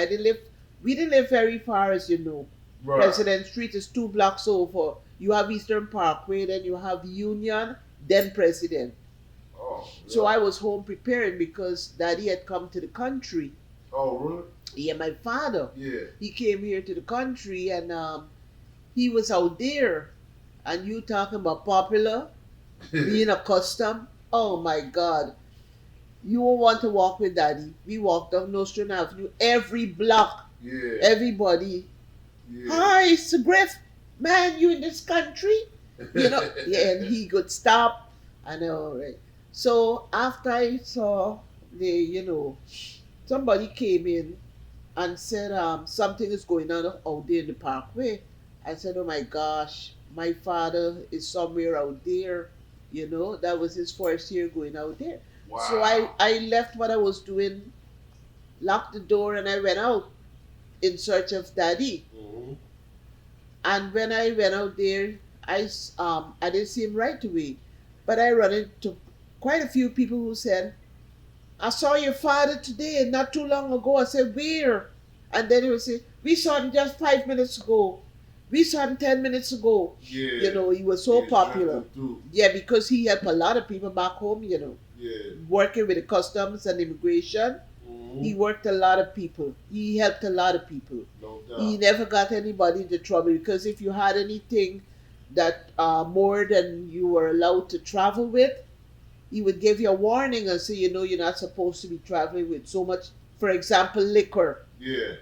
We didn't live very far, as you know. Right. President Street is 2 blocks over. You have Eastern Parkway, then you have Union, then President. Oh, yeah. So I was home preparing because Daddy had come to the country. Oh, really? Yeah, my father. Yeah. He came here to the country, and he was out there. And you talking about popular, being a custom. Oh my God. You won't want to walk with Daddy. We walked down Nostrand Avenue every block. Yeah. Everybody. Yeah. Hi, Sir Griff. Man, you in this country? Yeah, and he could stop. I know, right? So after I saw somebody came in and said something is going on out there in the parkway. I said, oh my gosh, my father is somewhere out there. That was his first year going out there. Wow. So I left what I was doing, locked the door, and I went out in search of Daddy. Mm-hmm. And when I went out there, I didn't see him right away, but I ran into quite a few people who said, I saw your father today, not too long ago. I said, where? And then he would say, we saw him just 5 minutes ago. We saw him 10 minutes ago. Yeah. He was so popular. Yeah, because he helped a lot of people back home, Yeah. Working with the customs and immigration. Mm-hmm. He worked a lot of people. He helped a lot of people. No doubt. He never got anybody into trouble, because if you had anything that more than you were allowed to travel with, he would give you a warning and say, you're not supposed to be traveling with so much. For example, liquor. Yeah.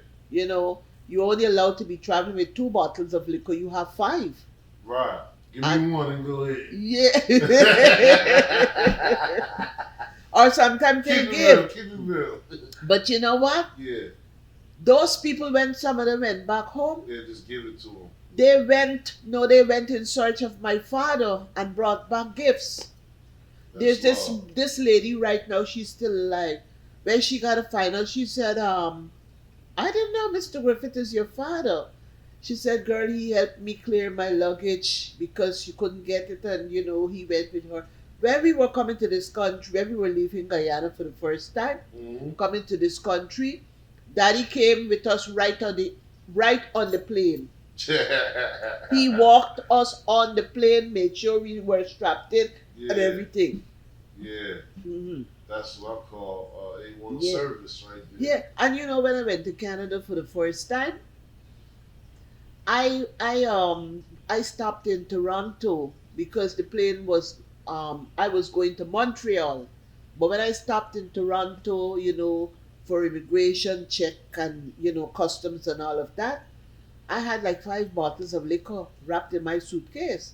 You're only allowed to be traveling with 2 bottles of liquor. You have 5. Right. Give me one and go ahead. Yeah. Or sometimes they give. Keep it real. But you know what? Yeah. Those people, when some of them went back home, Yeah, just give it to them. they went in search of my father and brought back gifts. There's this lady right now, she's still alive. When she got a final, she said, I didn't know Mr. Griffith is your father. She said, girl, he helped me clear my luggage because she couldn't get it, and he went with her. When we were coming to this country, when we were leaving Guyana for the first time, coming to this country, Daddy came with us right on the plane. He walked us on the plane, made sure we were strapped in and everything. Yeah. Mm-hmm. That's what I call A1 service right there. Yeah, and when I went to Canada for the first time, I stopped in Toronto because the plane was I was going to Montreal. But when I stopped in Toronto, for immigration check and customs and all of that, I had like 5 bottles of liquor wrapped in my suitcase.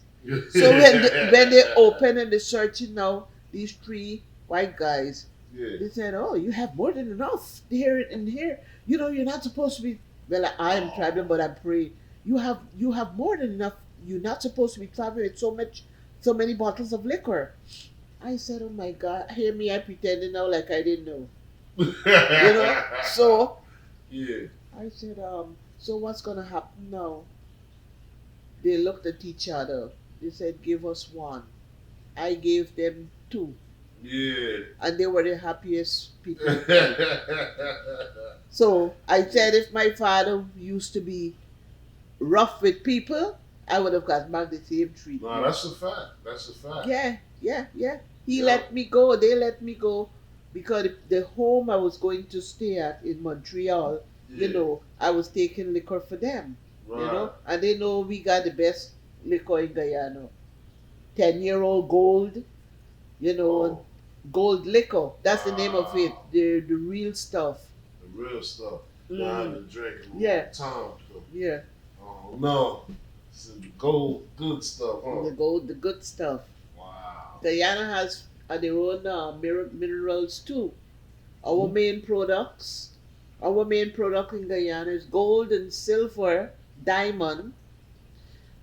So when they open and they're searching now, these 3 white guys, they said, "Oh, you have more than enough here and here. You're not supposed to be." Well, I am traveling, but I'm praying. You have more than enough. You're not supposed to be traveling with so many bottles of liquor. I said, "Oh my God!" Hear me? I pretended now like I didn't know. So I said, So what's gonna happen now? They looked at each other. They said, "Give us one." I gave them two, Yeah. and they were the happiest people. So I said, if my father used to be rough with people, I would have got back the same treatment. No, that's a fact. That's a fact. Yeah. He let me go. They let me go because the home I was going to stay at in Montreal, I was taking liquor for them. Right. And they know we got the best liquor in Guyana. 10-year-old gold, and gold liquor. That's the name of it. The real stuff. The real stuff. I had to drink a Yeah. long time. So. Yeah. Oh no. It's the gold, good stuff, huh? The good stuff. Wow. Guyana has their own minerals too. Our main products, our main product in Guyana is gold and silver, diamond,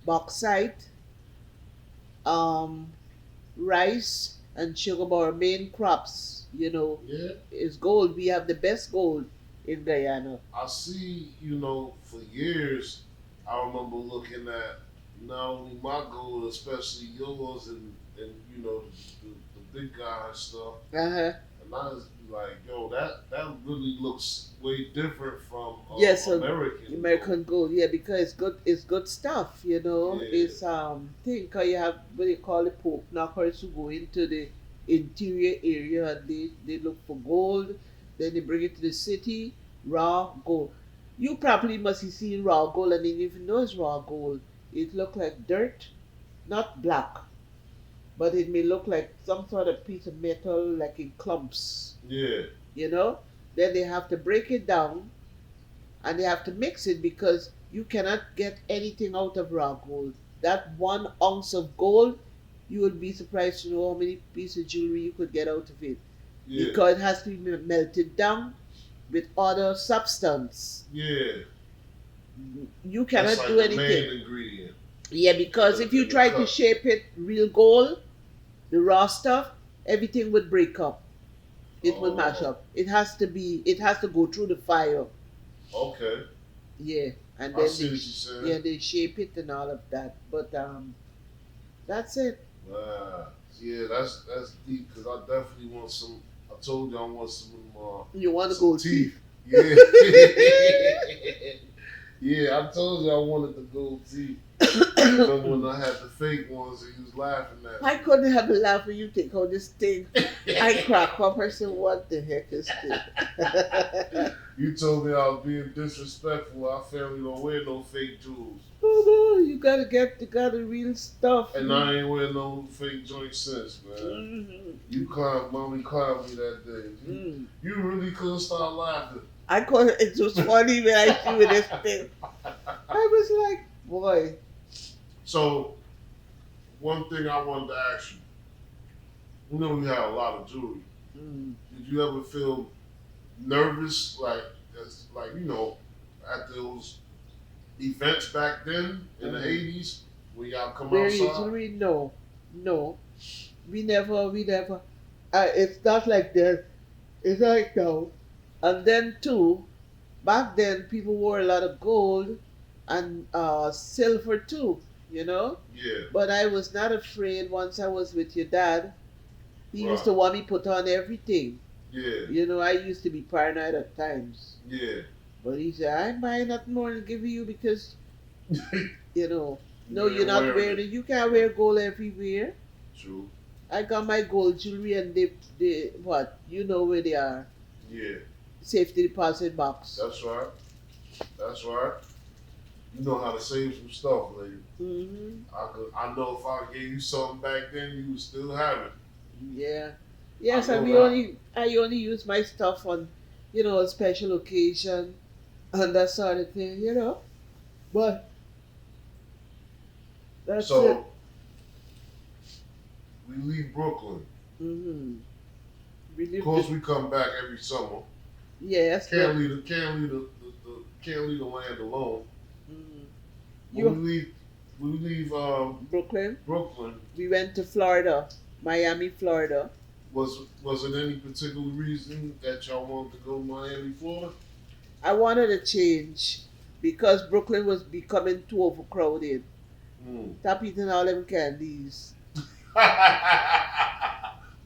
bauxite, rice and sugar. Our main crops, is gold. We have the best gold in Guyana. I see, for years, I remember looking at not only my gold, especially yours and the big guy and stuff. Uh-huh. And I was like, yo, that really looks way different from American gold. Yeah, because it's good stuff, Yeah. It's think you have what they call the pork knockers who go into the interior area and they look for gold, then they bring it to the city, raw gold. You probably must have seen raw gold and didn't even know it's raw gold. It looked like dirt, not black, but it may look like some sort of piece of metal, like in clumps. Yeah. Then they have to break it down and they have to mix it because you cannot get anything out of raw gold. That 1 ounce of gold, you would be surprised to know how many pieces of jewelry you could get out of it. Yeah. Because it has to be melted down with other substance. Yeah. You cannot That's do like the anything. main ingredient. Yeah, because if you try to shape it real gold, the raw stuff, everything would break up. It would mash up. It has to go through the fire. Okay. Yeah. And then they shape it and all of that. But that's it. Yeah, that's deep because I definitely want some. I told you I want some. You want to go teeth? Yeah. Yeah, I told you I wanted the gold teeth. Remember when I had the fake ones and you was laughing at me? I couldn't have a laugh when you take out this thing. I crack up. I said, "What the heck is this?" You told me I was being disrespectful. Our family don't wear no fake jewels. Oh no, you gotta get the real stuff. And I ain't wear no fake joint since, man. Mm-hmm. Mommy clowned me that day. You really couldn't stop laughing. I couldn't. It was funny when I see with this thing. I was like, boy. So, one thing I wanted to ask you. We had a lot of jewelry. Did you ever feel nervous, at those events back then in the 80s when y'all come outside? Jewelry? No. We never. It's not like that. It's like now. And then too, back then people wore a lot of gold and silver too, Yeah. But I was not afraid once I was with your dad. He used to want me put on everything. Yeah. I used to be paranoid at times. Yeah. But he said, "I buy nothing more to give you because, no, you're not wearing it. You can't wear gold everywhere." True. I got my gold jewelry and they what? You know where they are. Yeah. Safety deposit box. That's right. You know how to save some stuff, lady. I know if I gave you something back then, you would still have it. Yeah. Yes, I only use my stuff on, a special occasion and that sort of thing, But that's it. We leave Brooklyn. Of course, we come back every summer. Yes. Can't leave the land alone. When we leave Brooklyn. Brooklyn. We went to Florida, Miami, Florida. Was it any particular reason that y'all wanted to go to Miami, Florida? I wanted a change. because Brooklyn was becoming too overcrowded. Mm. Stop eating all them candies.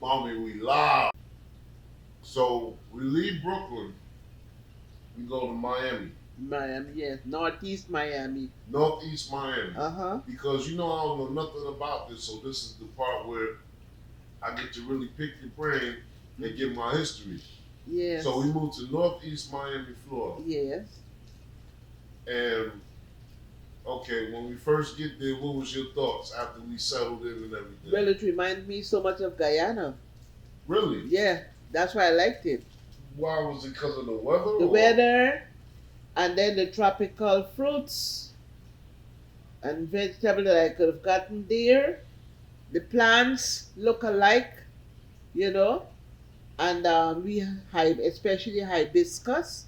Mommy, we live. So we leave Brooklyn. We go to Miami. Miami, yes. Northeast Miami. Northeast Miami. Uh-huh. Because you know I don't know nothing about this, so this is the part where I get to really pick your brain and give my history. Yes. So we moved to Northeast Miami, Florida. Yes. And okay, when we first get there, what was your thoughts after we settled in and everything? Well, it reminded me so much of Guyana. Really? Yeah, that's why I liked it. Why was it? Because of the weather? The weather, and then the tropical fruits and vegetables that I could have gotten there. The plants look alike, you know, and especially hibiscus.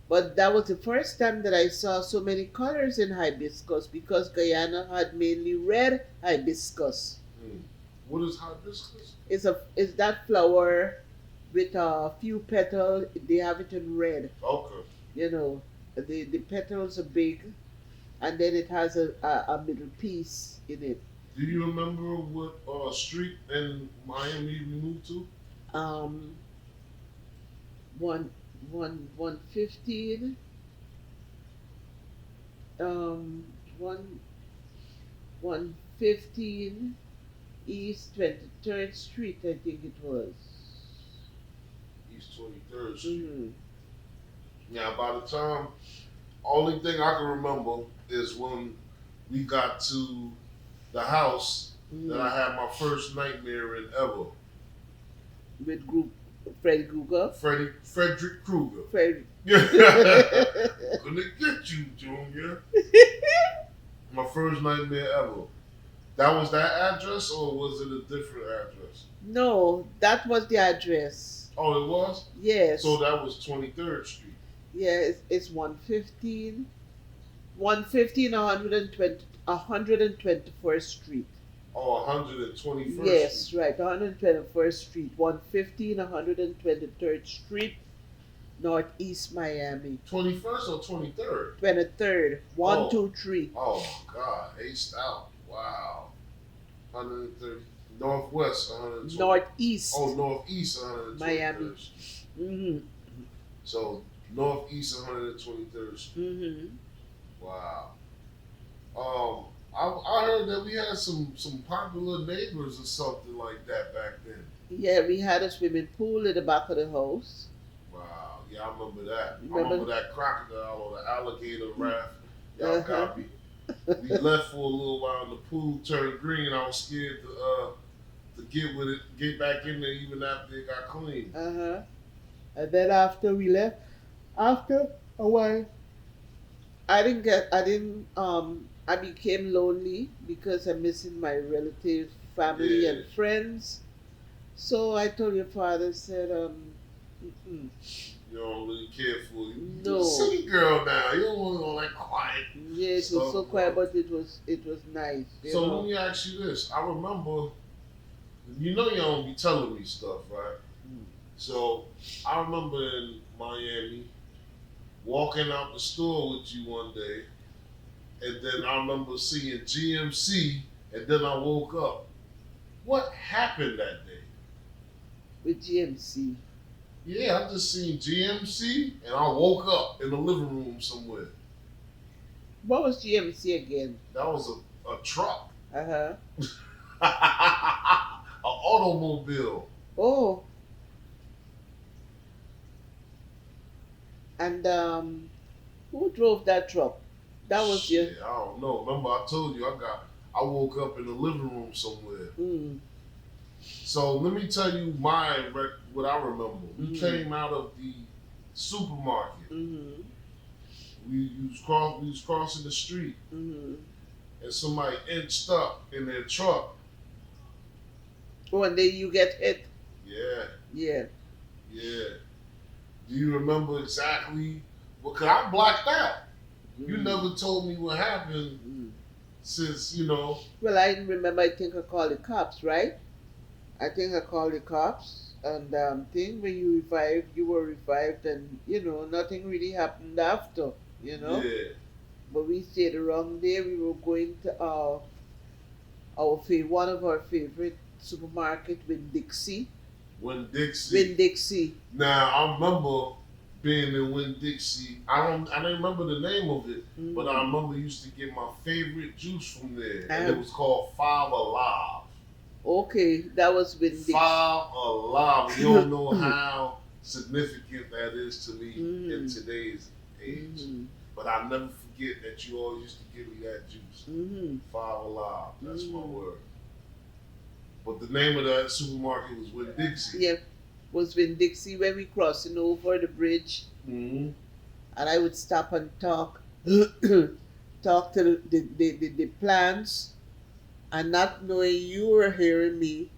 But that was the first time that I saw so many colors in hibiscus because Guyana had mainly red hibiscus. What is hibiscus? It's that flower with a few petals. They have it in red. Okay. You know, the petals are big, and then it has a middle piece in it. Do you remember what street in Miami we moved to? 115. 115 East 23rd Street, I think it was. East 23rd Street. Mm-hmm. Yeah, by the time, only thing I can remember is when we got to the house that I had my first nightmare in ever. With Freddy Krueger. Frederick Krueger. Freddy. Gonna get you, Junior. My first nightmare ever. That was that address, or was it a different address? No, that was the address. Oh, it was? Yes. So that was 23rd Street. Yeah, it's 115. 115, 121st Street. Oh, 121st Yes, Street. right. 121st Street. 115, 123rd Street, Northeast Miami. 21st or 23rd? 23rd. 123. Oh my God, aced out. Wow. 130. Northwest 120. Northeast. Oh, Northeast 123rd Miami. Street. Mm-hmm. So Northeast 123rd Street. Mm-hmm. Wow. I heard that we had some popular neighbors or something like that back then. Yeah, we had a swimming pool at the back of the house. Wow. Yeah, I remember that. Remember? I remember that crocodile or the alligator raft. Y'all got me. We left for a little while and the pool turned green. I was scared to get back in there even after it got clean. Uh-huh. And then after we left, after a while, I became lonely because I'm missing my relatives, family, and friends. So I told your father, said, You don't really care for you. No. You're a city girl now. You don't want all that quiet. Yeah, it was so quiet, but it was nice. So let me ask you this. I remember, you know you don't be telling me stuff, right? So I remember in Miami, walking out the store with you one day, and then I remember seeing GMC, and then I woke up. What happened that day? With GMC. Yeah, I just seen GMC, and I woke up in the living room somewhere. What was GMC again? That was a truck. Uh-huh. An automobile. Oh. And who drove that truck? That was your... I don't know. Remember I told you I woke up in the living room somewhere. Mm. So let me tell you what I remember. We came out of the supermarket. Mm-hmm. We was crossing the street, Mm-hmm. and somebody inched up in their truck. One day you get hit. Yeah. Yeah. Yeah. Do you remember exactly? Because I blacked out. You never told me what happened since, Well, I didn't remember. I think I called the cops, right? I think I called the cops, and when you were revived, and nothing really happened after, Yeah. but we stayed around there. We were going to one of our favorite supermarket, Winn-Dixie. Winn-Dixie. Winn-Dixie. Now I remember being in Winn-Dixie. I don't remember the name of it, but I remember used to get my favorite juice from there, and it was called Five Alive. Okay, that was Winn-Dixie. Five Alive. You don't know how significant that is to me in today's age. But I'll never forget that you always used to give me that juice. Five Alive. That's my word. But the name of that supermarket was Winn-Dixie. Yeah, was Winn-Dixie when we crossing over the bridge. And I would stop and talk talk to the plants, and not knowing you were hearing me.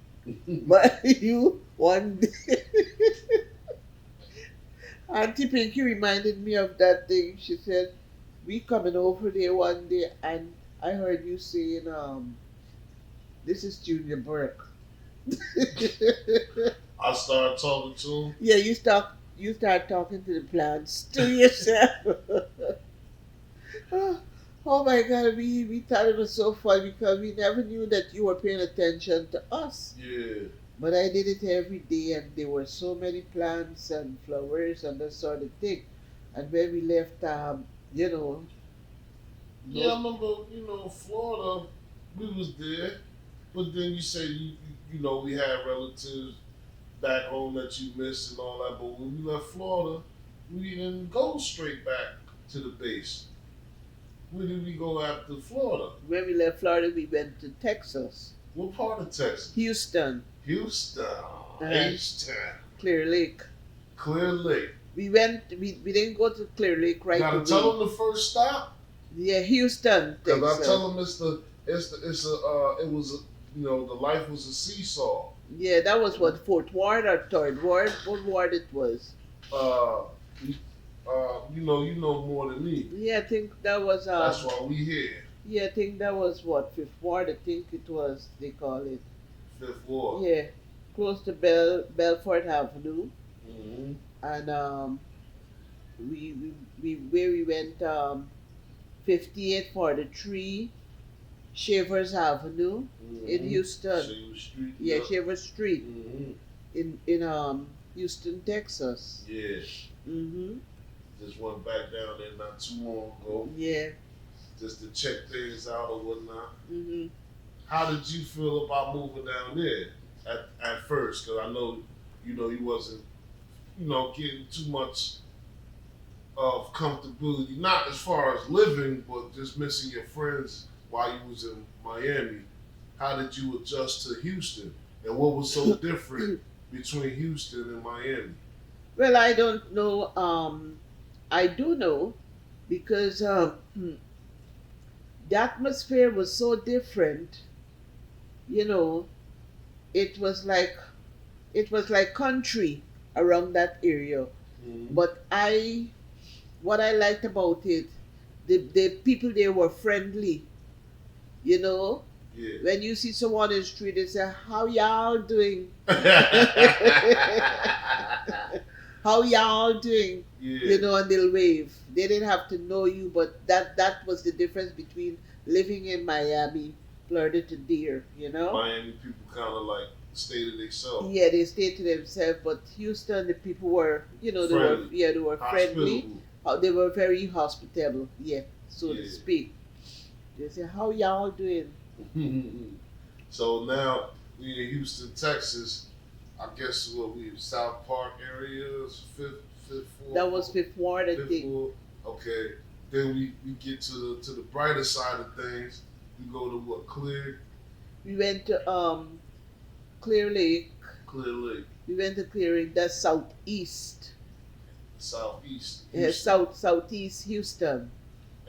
But you one day Auntie Pinky reminded me of that thing. She said, we coming over there one day, and I heard you saying, this is Junior Burke. I started talking to him. Yeah, you start talking to the plants to yourself. Oh my God, we thought it was so fun because we never knew that you were paying attention to us. Yeah. But I did it every day, and there were so many plants and flowers and that sort of thing. And when we left, Yeah, I remember, Florida, we was there, but then you say, we had relatives back home that you missed and all that, but when we left Florida, we didn't go straight back to the base. Where did we go after Florida? When we left Florida, we went to Texas. What part of Texas? Houston. H-Town. Clear Lake. Clear Lake. We didn't go to Clear Lake right away. Now tell them the first stop. Yeah, Houston, Texas. Because I tell them the life was a seesaw. Yeah, that was what, 4th Ward or 3rd Ward? What ward it was? You know more than me. Yeah, I think that was. That's why we here. Yeah, I think that was what, 5th Ward. I think it was. They call it 5th Ward. Yeah, close to Belfort Avenue. And we went 58 for the 3 Shavers Avenue in Houston. Shaver Street. Yeah, Shaver Street in Houston, Texas. Yeah. Just went back down there not too long ago. Yeah. Just to check things out or whatnot. How did you feel about moving down there at first? Because I know, you wasn't, getting too much of comfortability, not as far as living, but just missing your friends while you was in Miami. How did you adjust to Houston? And what was so different between Houston and Miami? Well, I don't know. I do know because the atmosphere was so different. It was like country around that area. But what I liked about it, the people there were friendly. Yeah. When you see someone in the street, they say, "How y'all doing?" How y'all doing? Yeah. And they'll wave. They didn't have to know you, but that was the difference between living in Miami, Florida to there, Miami people kind of like stay to themselves. Yeah, they stay to themselves, but Houston, the people were, they were friendly. They were very hospitable, so to speak. They say, "How y'all doing?" So now we in Houston, Texas. I guess we in South Park areas, fifth Ward. That was 5th Ward, I think. Ward. Okay. Then we get to the brighter side of things. We go to what, Clear? We went to Clear Lake. Clear Lake. We went to Clear Lake. That's southeast. Southeast. Yeah, southeast Houston.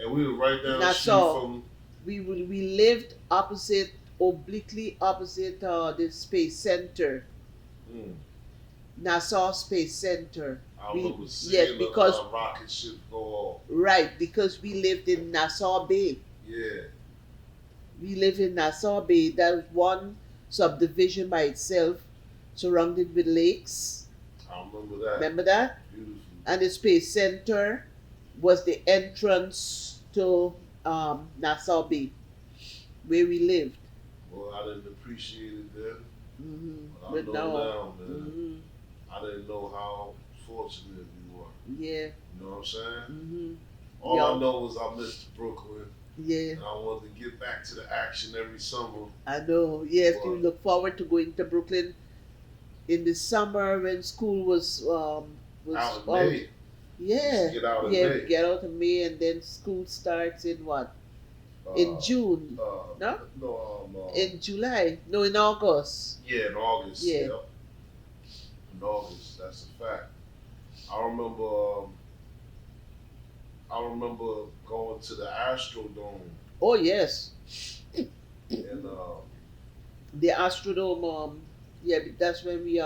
And we were right down the street Nassau. from. We lived obliquely opposite the Space Center. Nassau Space Center. I remember seeing because rocket ship go off. Right, because we lived in Nassau Bay. Yeah. We live in Nassau Bay. That was one subdivision by itself, surrounded with lakes. I remember that. Remember that? Beautiful. And the Space Center was the entrance to Nassau Bay, where we lived. Well, I didn't appreciate it then, but I But know now, now, man. I didn't know how fortunate we were. yeah. You know what I'm saying? Yeah. All I know is I missed Brooklyn. Yeah. And I wanted to get back to the action every summer. I know. Yes, But you look forward to going to Brooklyn in the summer when school was out in May. Yeah. Get out in Yeah, May. we get out in May, and then school starts in what? In June. No? No, In July. No, in August. Yeah, in August. Yeah. Yep. In August, that's a fact. I remember going to the Astrodome. Oh yes. And the Astrodome, yeah, that's when we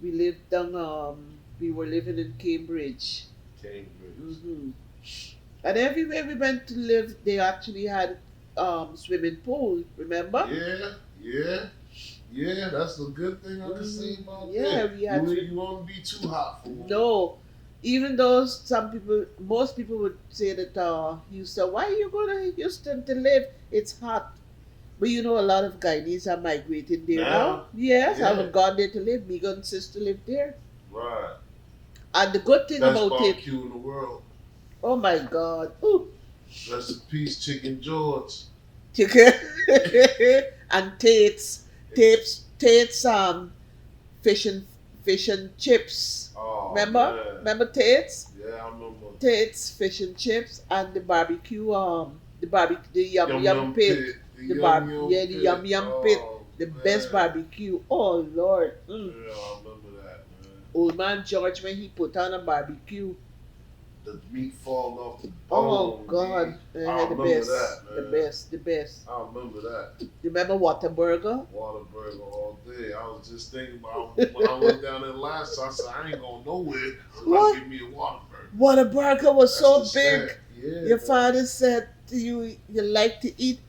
lived down we were living in Cambridge. And everywhere we went to live, they actually had swimming pool, remember? Yeah, that's a good thing I can say about that. We had you won't be too hot for me. No. Even though most people would say that Houston, why are you going to Houston to live? It's hot. But you know, a lot of Guyanese are migrating there now. Yes, I haven't gone there to live. Megan's sister lived there. Right. And the good thing Best about barbecue in the world. Oh my God. Ooh. Rest in peace, Chicken George. Chicken. And Tate's fish and chips. Oh, remember? Man. Remember Tate's? Yeah, I remember. Tate's fish and chips and the barbecue the yum pit. The yum pit. The best barbecue. Oh Lord. Yeah, I remember that, man. Old man George, when he put on a barbecue, the meat falling off the bone. Oh God. I remember that, man. The best. I remember that. You remember Whataburger? Whataburger all day. I was just thinking about when I went down there last time. I said I ain't going nowhere until I give me a Whataburger. Whataburger was so big. Yeah, your father said to you, you like to eat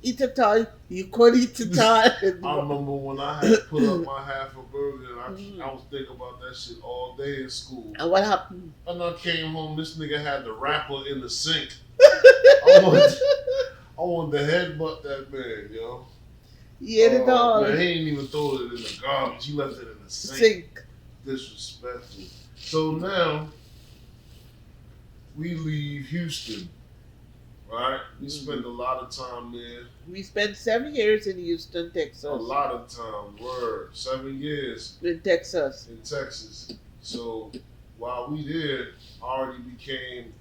it all. You couldn't eat it all. I remember when I had put up my half a burger and I was thinking about that shit all day in school. And what happened? And I came home, this nigga had the wrapper in the sink. I wanted to headbutt that man, yo. He ate it all. Man, he ain't even throw it in the garbage. He left it in the sink. Disrespectful. So now, we leave Houston, right? We spend a lot of time there. We spent 7 years in Houston, Texas. A lot of time, 7 years. In Texas. So while we there, I already became,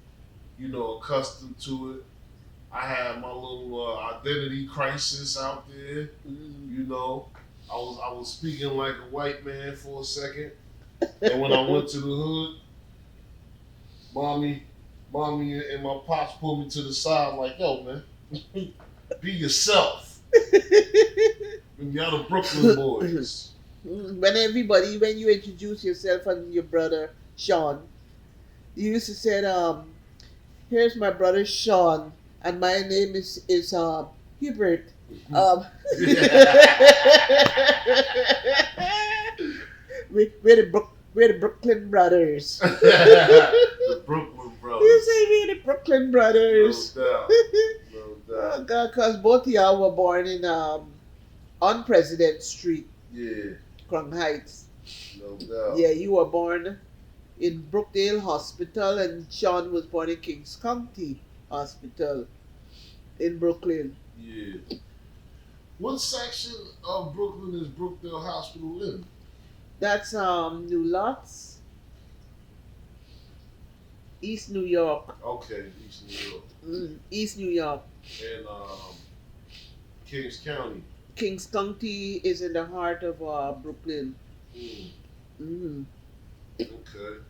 accustomed to it. I had my little identity crisis out there. I was speaking like a white man for a second. And when I went to the hood, mommy and my pops pulled me to the side like, yo, man, be yourself. Y'all the Brooklyn boys. When you introduce yourself and your brother, Sean, you used to say, here's my brother, Sean, and my name is Hubert. We're the Brooklyn brothers. The Brooklyn brothers. You say we're the Brooklyn brothers. No doubt. Oh God, because both of y'all were born in on President Street. Yeah. Crown Heights. No doubt. Yeah, you were born in Brookdale Hospital, and Sean was born in Kings County Hospital in Brooklyn. Yeah. What section of Brooklyn is Brookdale Hospital in? That's New Lots, East New York. Okay, East New York. East New York. And Kings County. Kings County is in the heart of Brooklyn. Okay.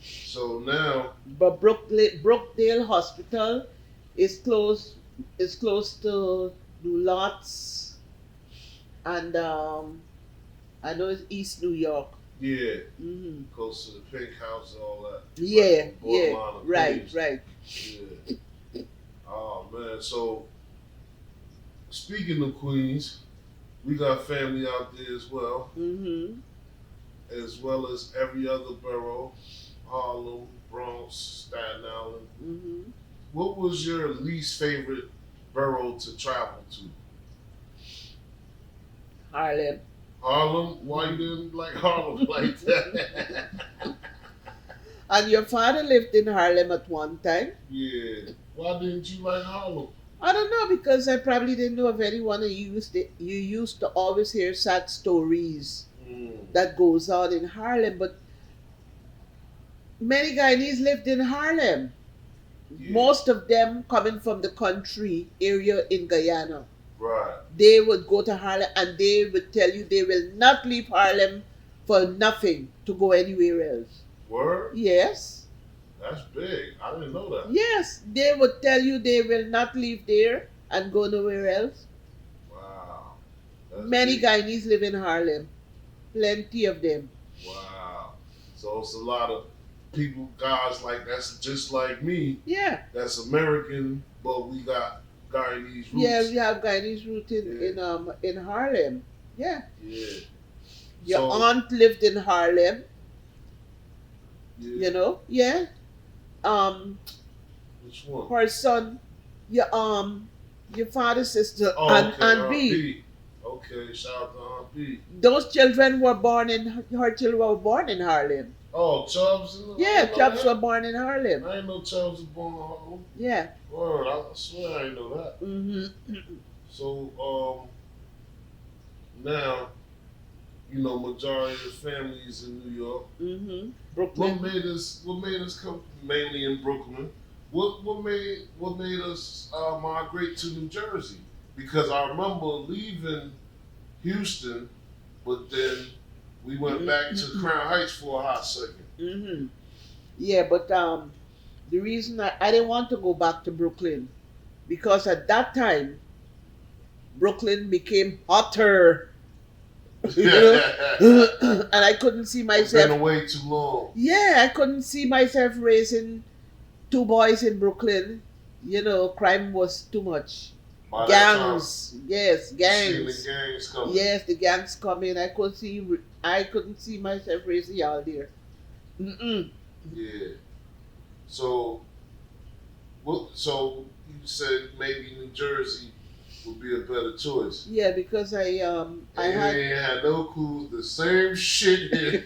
So now, but Brookdale Hospital is close to New Lots, and I know it's East New York. Yeah. Close to the Pink House and all that. Yeah, right. Yeah. Oh man, so speaking of Queens, we got family out there as well. As well as every other borough, Harlem, Bronx, Staten Island. what was your least favorite borough to travel to? Harlem. Harlem? Why you didn't like Harlem like that? And your father lived in Harlem at one time? Yeah. Why didn't you like Harlem? I don't know, because I probably didn't know of anyone who used it. You used to always hear sad stories that goes on in Harlem, but many Guyanese lived in Harlem. Yeah. Most of them coming from the country area in Guyana. Right. They would go to Harlem and they would tell you they will not leave Harlem for nothing to go anywhere else. Word? Yes. That's big. I didn't know that. Yes, they would tell you they will not leave there and go nowhere else. Wow. That's Many big. Guyanese live in Harlem. Plenty of them. Wow. So it's a lot of people, guys like that's just like me. Yeah. That's American, but we got Guyanese roots. Yeah, we have Guyanese roots in Harlem. Yeah. Yeah. Your aunt lived in Harlem. Yeah. You know? Yeah. Which one? Her son, your father's sister, okay, Aunt B. Okay, shout out to Aunt B. Those children were born in her children were born in Harlem. Oh, Chubbs? Yeah, Chubbs were born in Harlem. I didn't know Chubbs was born in Harlem. Yeah. Word, I swear I didn't know that. Mm-hmm. So, now, you know, majority of the families in New York. Mm-hmm. Brooklyn. What made us come mainly in Brooklyn? What made us migrate to New Jersey? Because I remember leaving Houston, but then we went back to Crown Heights for a hot second. Mm-hmm. Yeah, but the reason I didn't want to go back to Brooklyn, because at that time Brooklyn became hotter. You know? And I couldn't see myself. Been away too long. Yeah, I couldn't see myself raising two boys in Brooklyn. You know, crime was too much. By gangs, yes, gangs. The gangs coming. Yes, the gangs coming. I couldn't see myself raising y'all there. Mm-mm. Yeah. So you said maybe New Jersey would be a better choice. Yeah, because I had no clue. The same shit here.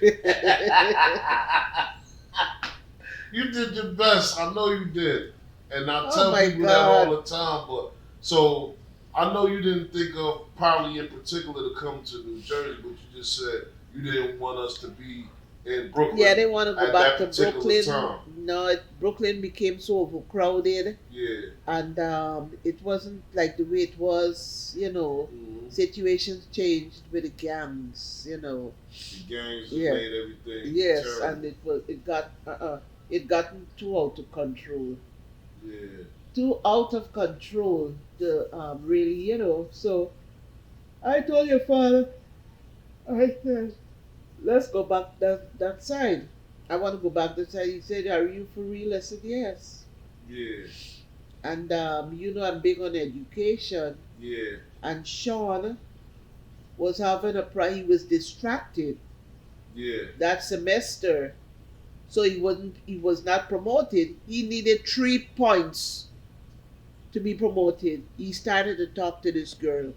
You did your best. I know you did, and I tell people that all the time. But so I know you didn't think of probably in particular to come to New Jersey, but you just said you didn't want us to be in Brooklyn. Yeah, I didn't want to go back to Brooklyn. Time. No, Brooklyn became so overcrowded. Yeah. And it wasn't like the way it was, you know. Mm-hmm. Situations changed with the gangs, you know. The gangs made everything. Yes, terrible. and it gotten too out of control. Yeah. Too out of control. Really, you know. So I told your father, I said, let's go back that side. I want to go back that side. He said, are you for real? I said, yes. Yeah. And you know, I'm big on education. Yeah. And Sean was having he was distracted. Yeah. That semester. So he was not promoted. He needed 3 points to be promoted. He started to talk to this girl.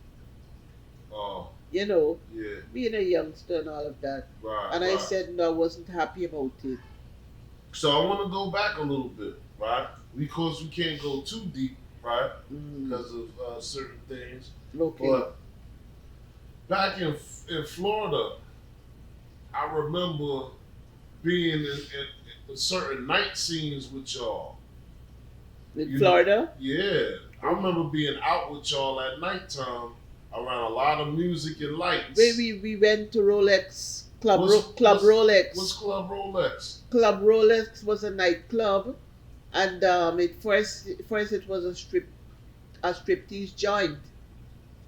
Oh. You know, yeah, being a youngster and all of that. Right. And I said, no, I wasn't happy about it. So I want to go back a little bit, right? Because we can't go too deep, right? Because of certain things. Okay. But back in Florida, I remember being in certain night scenes with y'all. In Florida? Yeah. I remember being out with y'all at nighttime around a lot of music and lights. Where we went to Rolex Club Rolex. What's Club Rolex? Club Rolex was a nightclub, and first it was a striptease joint.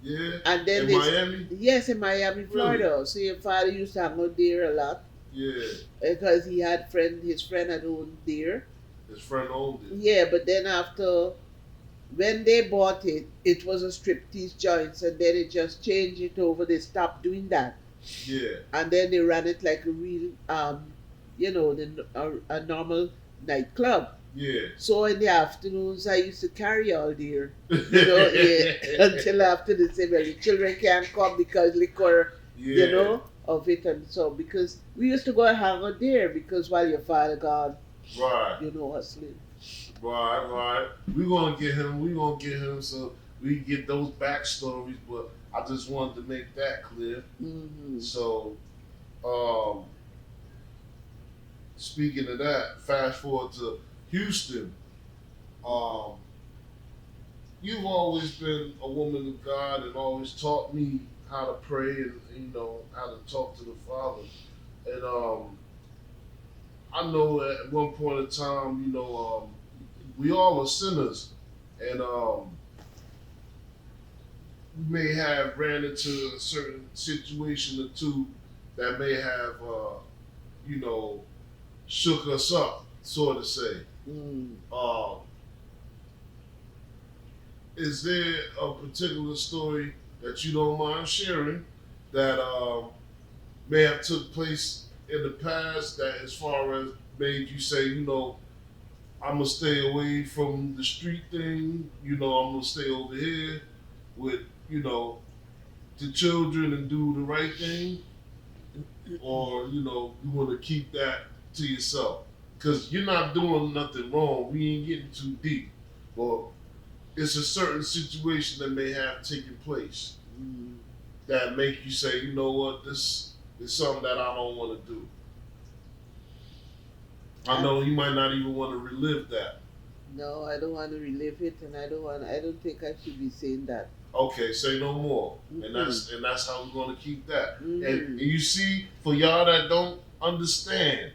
Yeah. And then in Miami? Yes, in Miami, Florida. Really? So your father used to hang out there a lot. Yeah. Because his friend had owned there. His friend owned it. Yeah, but then after, when they bought it, it was a striptease joint, and then it just changed it over. They stopped doing that. Yeah. And then they ran it like a real, a normal nightclub. Yeah. So in the afternoons, I used to carry all there, yeah, until after they say, well, the children can't come because liquor, Yeah. of it. And so, because we used to go and hang out there because while your father gone, Right. hustling. Right. We gonna get him so we can get those backstories, but I just wanted to make that clear. Mm-hmm. So, um, speaking of that, fast forward to Houston. Um, you've always been a woman of God and always taught me how to pray and how to talk to the Father. And I know at one point in time, we all are sinners, and we may have ran into a certain situation or two that may have, you know, shook us up, so to say. Mm. Is there a particular story that you don't mind sharing that may have took place in the past that, as far as made you say, I'm gonna stay away from the street thing. I'm gonna stay over here with the children and do the right thing, or you want to keep that to yourself because you're not doing nothing wrong. We ain't getting too deep, but it's a certain situation that may have taken place that make you say, you know what, this is something that I don't want to do. I know you might not even want to relive that. No, I don't want to relive it, and I don't think I should be saying that. Okay, say no more. Mm-hmm. And that's how we're gonna keep that. Mm-hmm. And you see, for y'all that don't understand,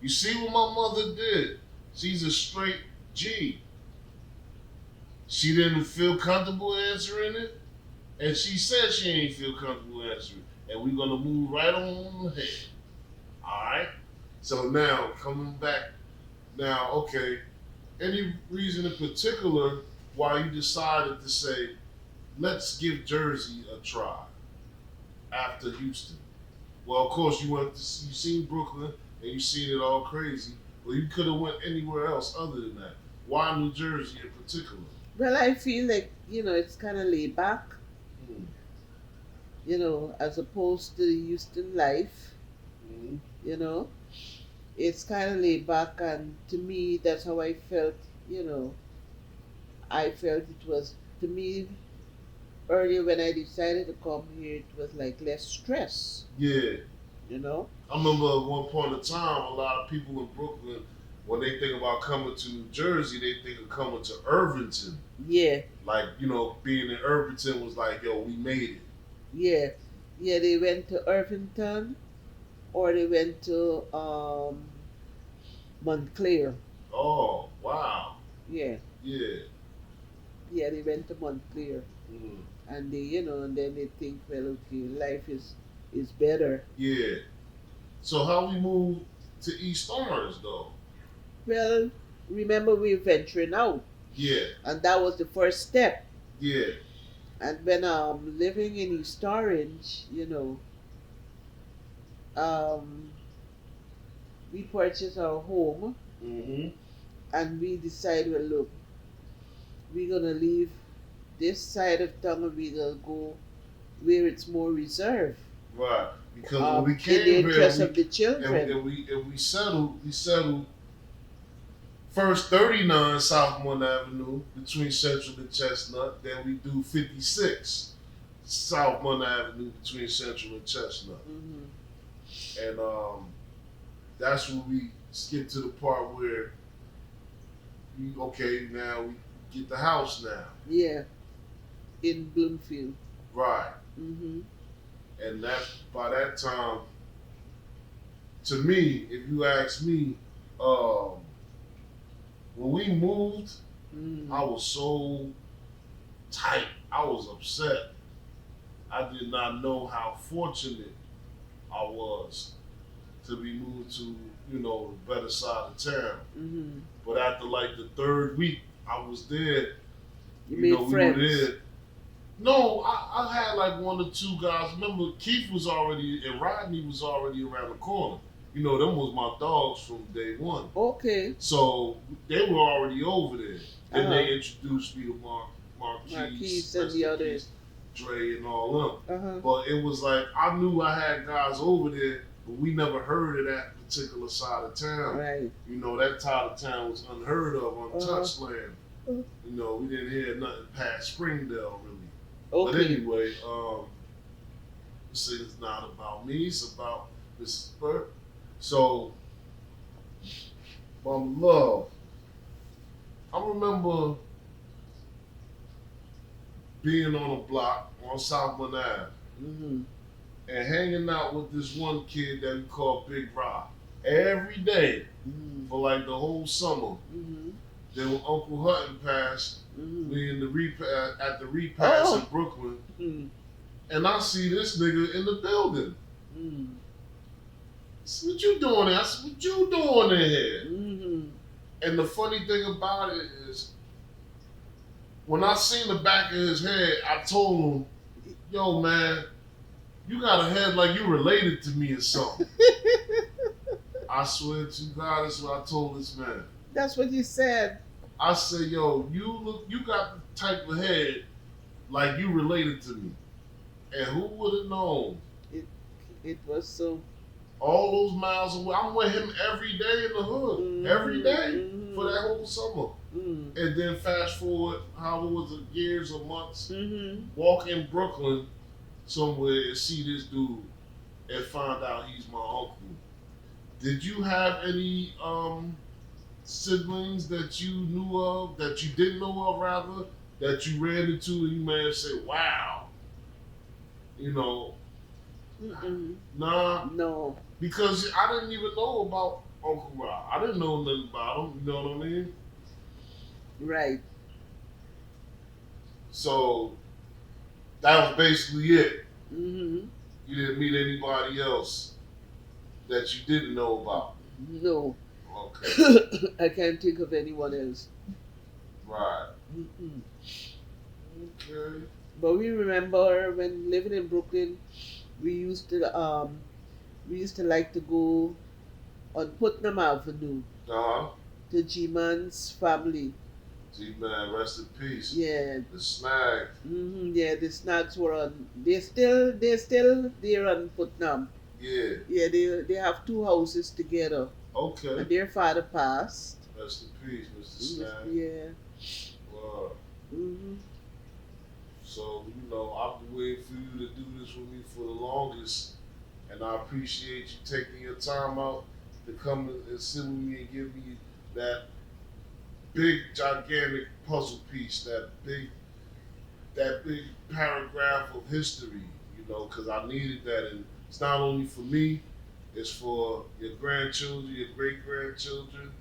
you see what my mother did. She's a straight G. She didn't feel comfortable answering it, and she said she ain't feel comfortable answering. And we're gonna move right on ahead. Alright? So now coming back now, okay, any reason in particular why you decided to say, let's give Jersey a try after Houston? Well, of course you seen Brooklyn and you seen it all crazy, but you could have went anywhere else other than that. Why New Jersey in particular? Well, I feel like it's kind of laid back, as opposed to the Houston life. Mm-hmm. It's kind of laid back, and to me, that's how I felt. I felt it was, to me, earlier when I decided to come here, it was like less stress. Yeah. I remember at one point in time, a lot of people in Brooklyn, when they think about coming to New Jersey, they think of coming to Irvington. Yeah. Like, being in Irvington was like, yo, we made it. Yeah. Yeah, they went to Irvington, or they went to Montclair. Oh, wow. Yeah. Yeah. Yeah, they went to Montclair. Mm. And they, and then they think, well, okay, life is better. Yeah. So how we moved to East Orange, though? Well, remember we were venturing out. Yeah. And that was the first step. Yeah. And when living in East Orange, we purchased our home. Mm-hmm. And we decided, well, look, we're gonna leave this side of town and we're gonna go where it's more reserved. Right. Because when we came in the interest here, of the children. And we settled first 39 Southmont Avenue between Central and Chestnut. Then we do 56 Southmont Avenue between Central and Chestnut. Mm-hmm. And that's when we skip to the part where now we get the house now. Yeah. In Bloomfield. Right. Mm-hmm. And that by that time, to me, if you ask me, when we moved, I was so tight. I was upset. I did not know how fortunate I was to be moved to, the better side of town. Mm-hmm. But after like the third week I was there, you made friends. We were there. No, I had like one or two guys. Remember, Keith was already, and Rodney was already around the corner. You know, them was my dogs from day one. Okay. So they were already over there. Then they Uh-huh. introduced me to Marquise, Marquise and rest the in others. peace, Dre and all them. Uh-huh. But it was like I knew I had guys over there, but we never heard of that particular side of town. Right. You know, that side of town was unheard of, untouched land. Uh-huh. You know, we didn't hear nothing past Springdale really. Okay. But anyway, this is not about me, it's about Mrs. Burke. So, my love, I remember being on a block on Southland Ave Mm-hmm. and hanging out with this one kid that we call Big Rock every day Mm-hmm. for like the whole summer. Mm-hmm. Then when Uncle Hutton passed, Mm-hmm. we in the at the repass in Oh. Brooklyn, Mm-hmm. and I see this nigga in the building. Mm-hmm. I said, what you doing there? I said, what you doing in here? Mm-hmm. And the funny thing about it is, when I seen the back of his head, I told him, yo, man, you got a head like you related to me or something. I swear to God, that's what I told this man. That's what you said. I said, yo, you got the type of head like you related to me. And who would have known? It was so. All those miles away. I'm with him every day in the hood. Mm-hmm. Every day Mm-hmm. for that whole summer. Mm-hmm. And then fast forward, how was it, years or months, Mm-hmm. walk in Brooklyn somewhere and see this dude and find out he's my uncle. Did you have any siblings that you knew of, that you didn't know of rather, that you ran into and you may have said, wow, you know, Mm-mm. nah, No. because I didn't even know about Uncle Rob. I didn't know nothing about him, you know what I mean? Right. So that was basically it. Mm-hmm. You didn't meet anybody else that you didn't know about. No. Okay, I can't think of anyone else. right. Mm-mm. Okay. But we remember when living in Brooklyn, we used to like to go on Putnam Avenue Uh-huh. to G-Man's family. Gee, man, rest in peace. Yeah. The snag. Mm-hmm. Yeah, the snacks were on. They're still there on Putnam. Yeah. Yeah, they have two houses together. Okay. And their father passed. Rest in peace, Mr. Snag. Yeah. Wow. Mm-hmm. So, you know, I've been waiting for you to do this with me for the longest. And I appreciate you taking your time out to come and sit with me and give me that big, gigantic puzzle piece, that big paragraph of history, you know, because I needed that. And it's not only for me, it's for your grandchildren, your great-grandchildren,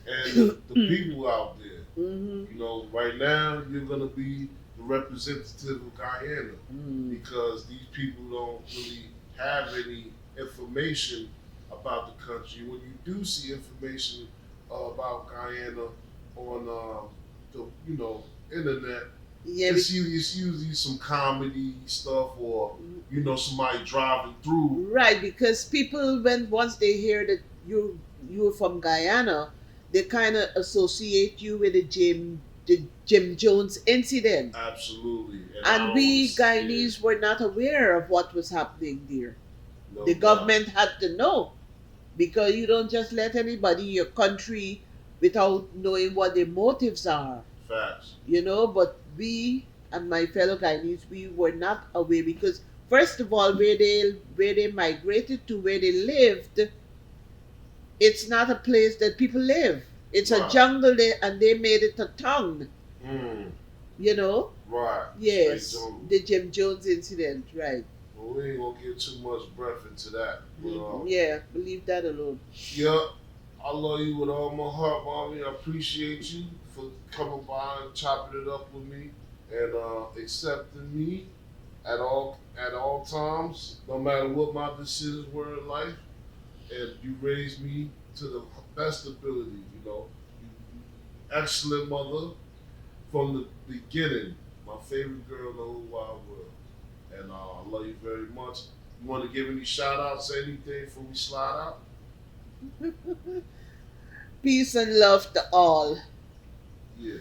and the people out there. Mm-hmm. You know, right now, you're going to be the representative of Guyana Mm-hmm. because these people don't really have any information about the country. When you do see information about Guyana on the internet, Yeah. it's usually some comedy stuff or somebody driving through. Right, because people once they hear that you're from Guyana, they kind of associate you with the Jim Jones incident. Absolutely, And we Guyanese were not aware of what was happening there. No The doubt. government had to know, because you don't just let anybody in your country without knowing what their motives are. Facts. But we and my fellow Guyanese, we were not aware, because first of all, where they migrated to, where they lived, it's not a place that people live. It's Right. a jungle, and they made it a town. Mm, You know? right. Yes. Straight jungle. The Jim Jones incident, right? Well, we ain't gonna get too much breath into that. But, Yeah, leave that alone. yeah, I love you with all my heart, mommy. I appreciate you for coming by and chopping it up with me and accepting me at all times, no matter what my decisions were in life. And you raised me to the best ability, Excellent mother from the beginning. My favorite girl in the whole wide world. And I love you very much. You want to give any shout outs, anything before we slide out? Peace and love to all. Yeah.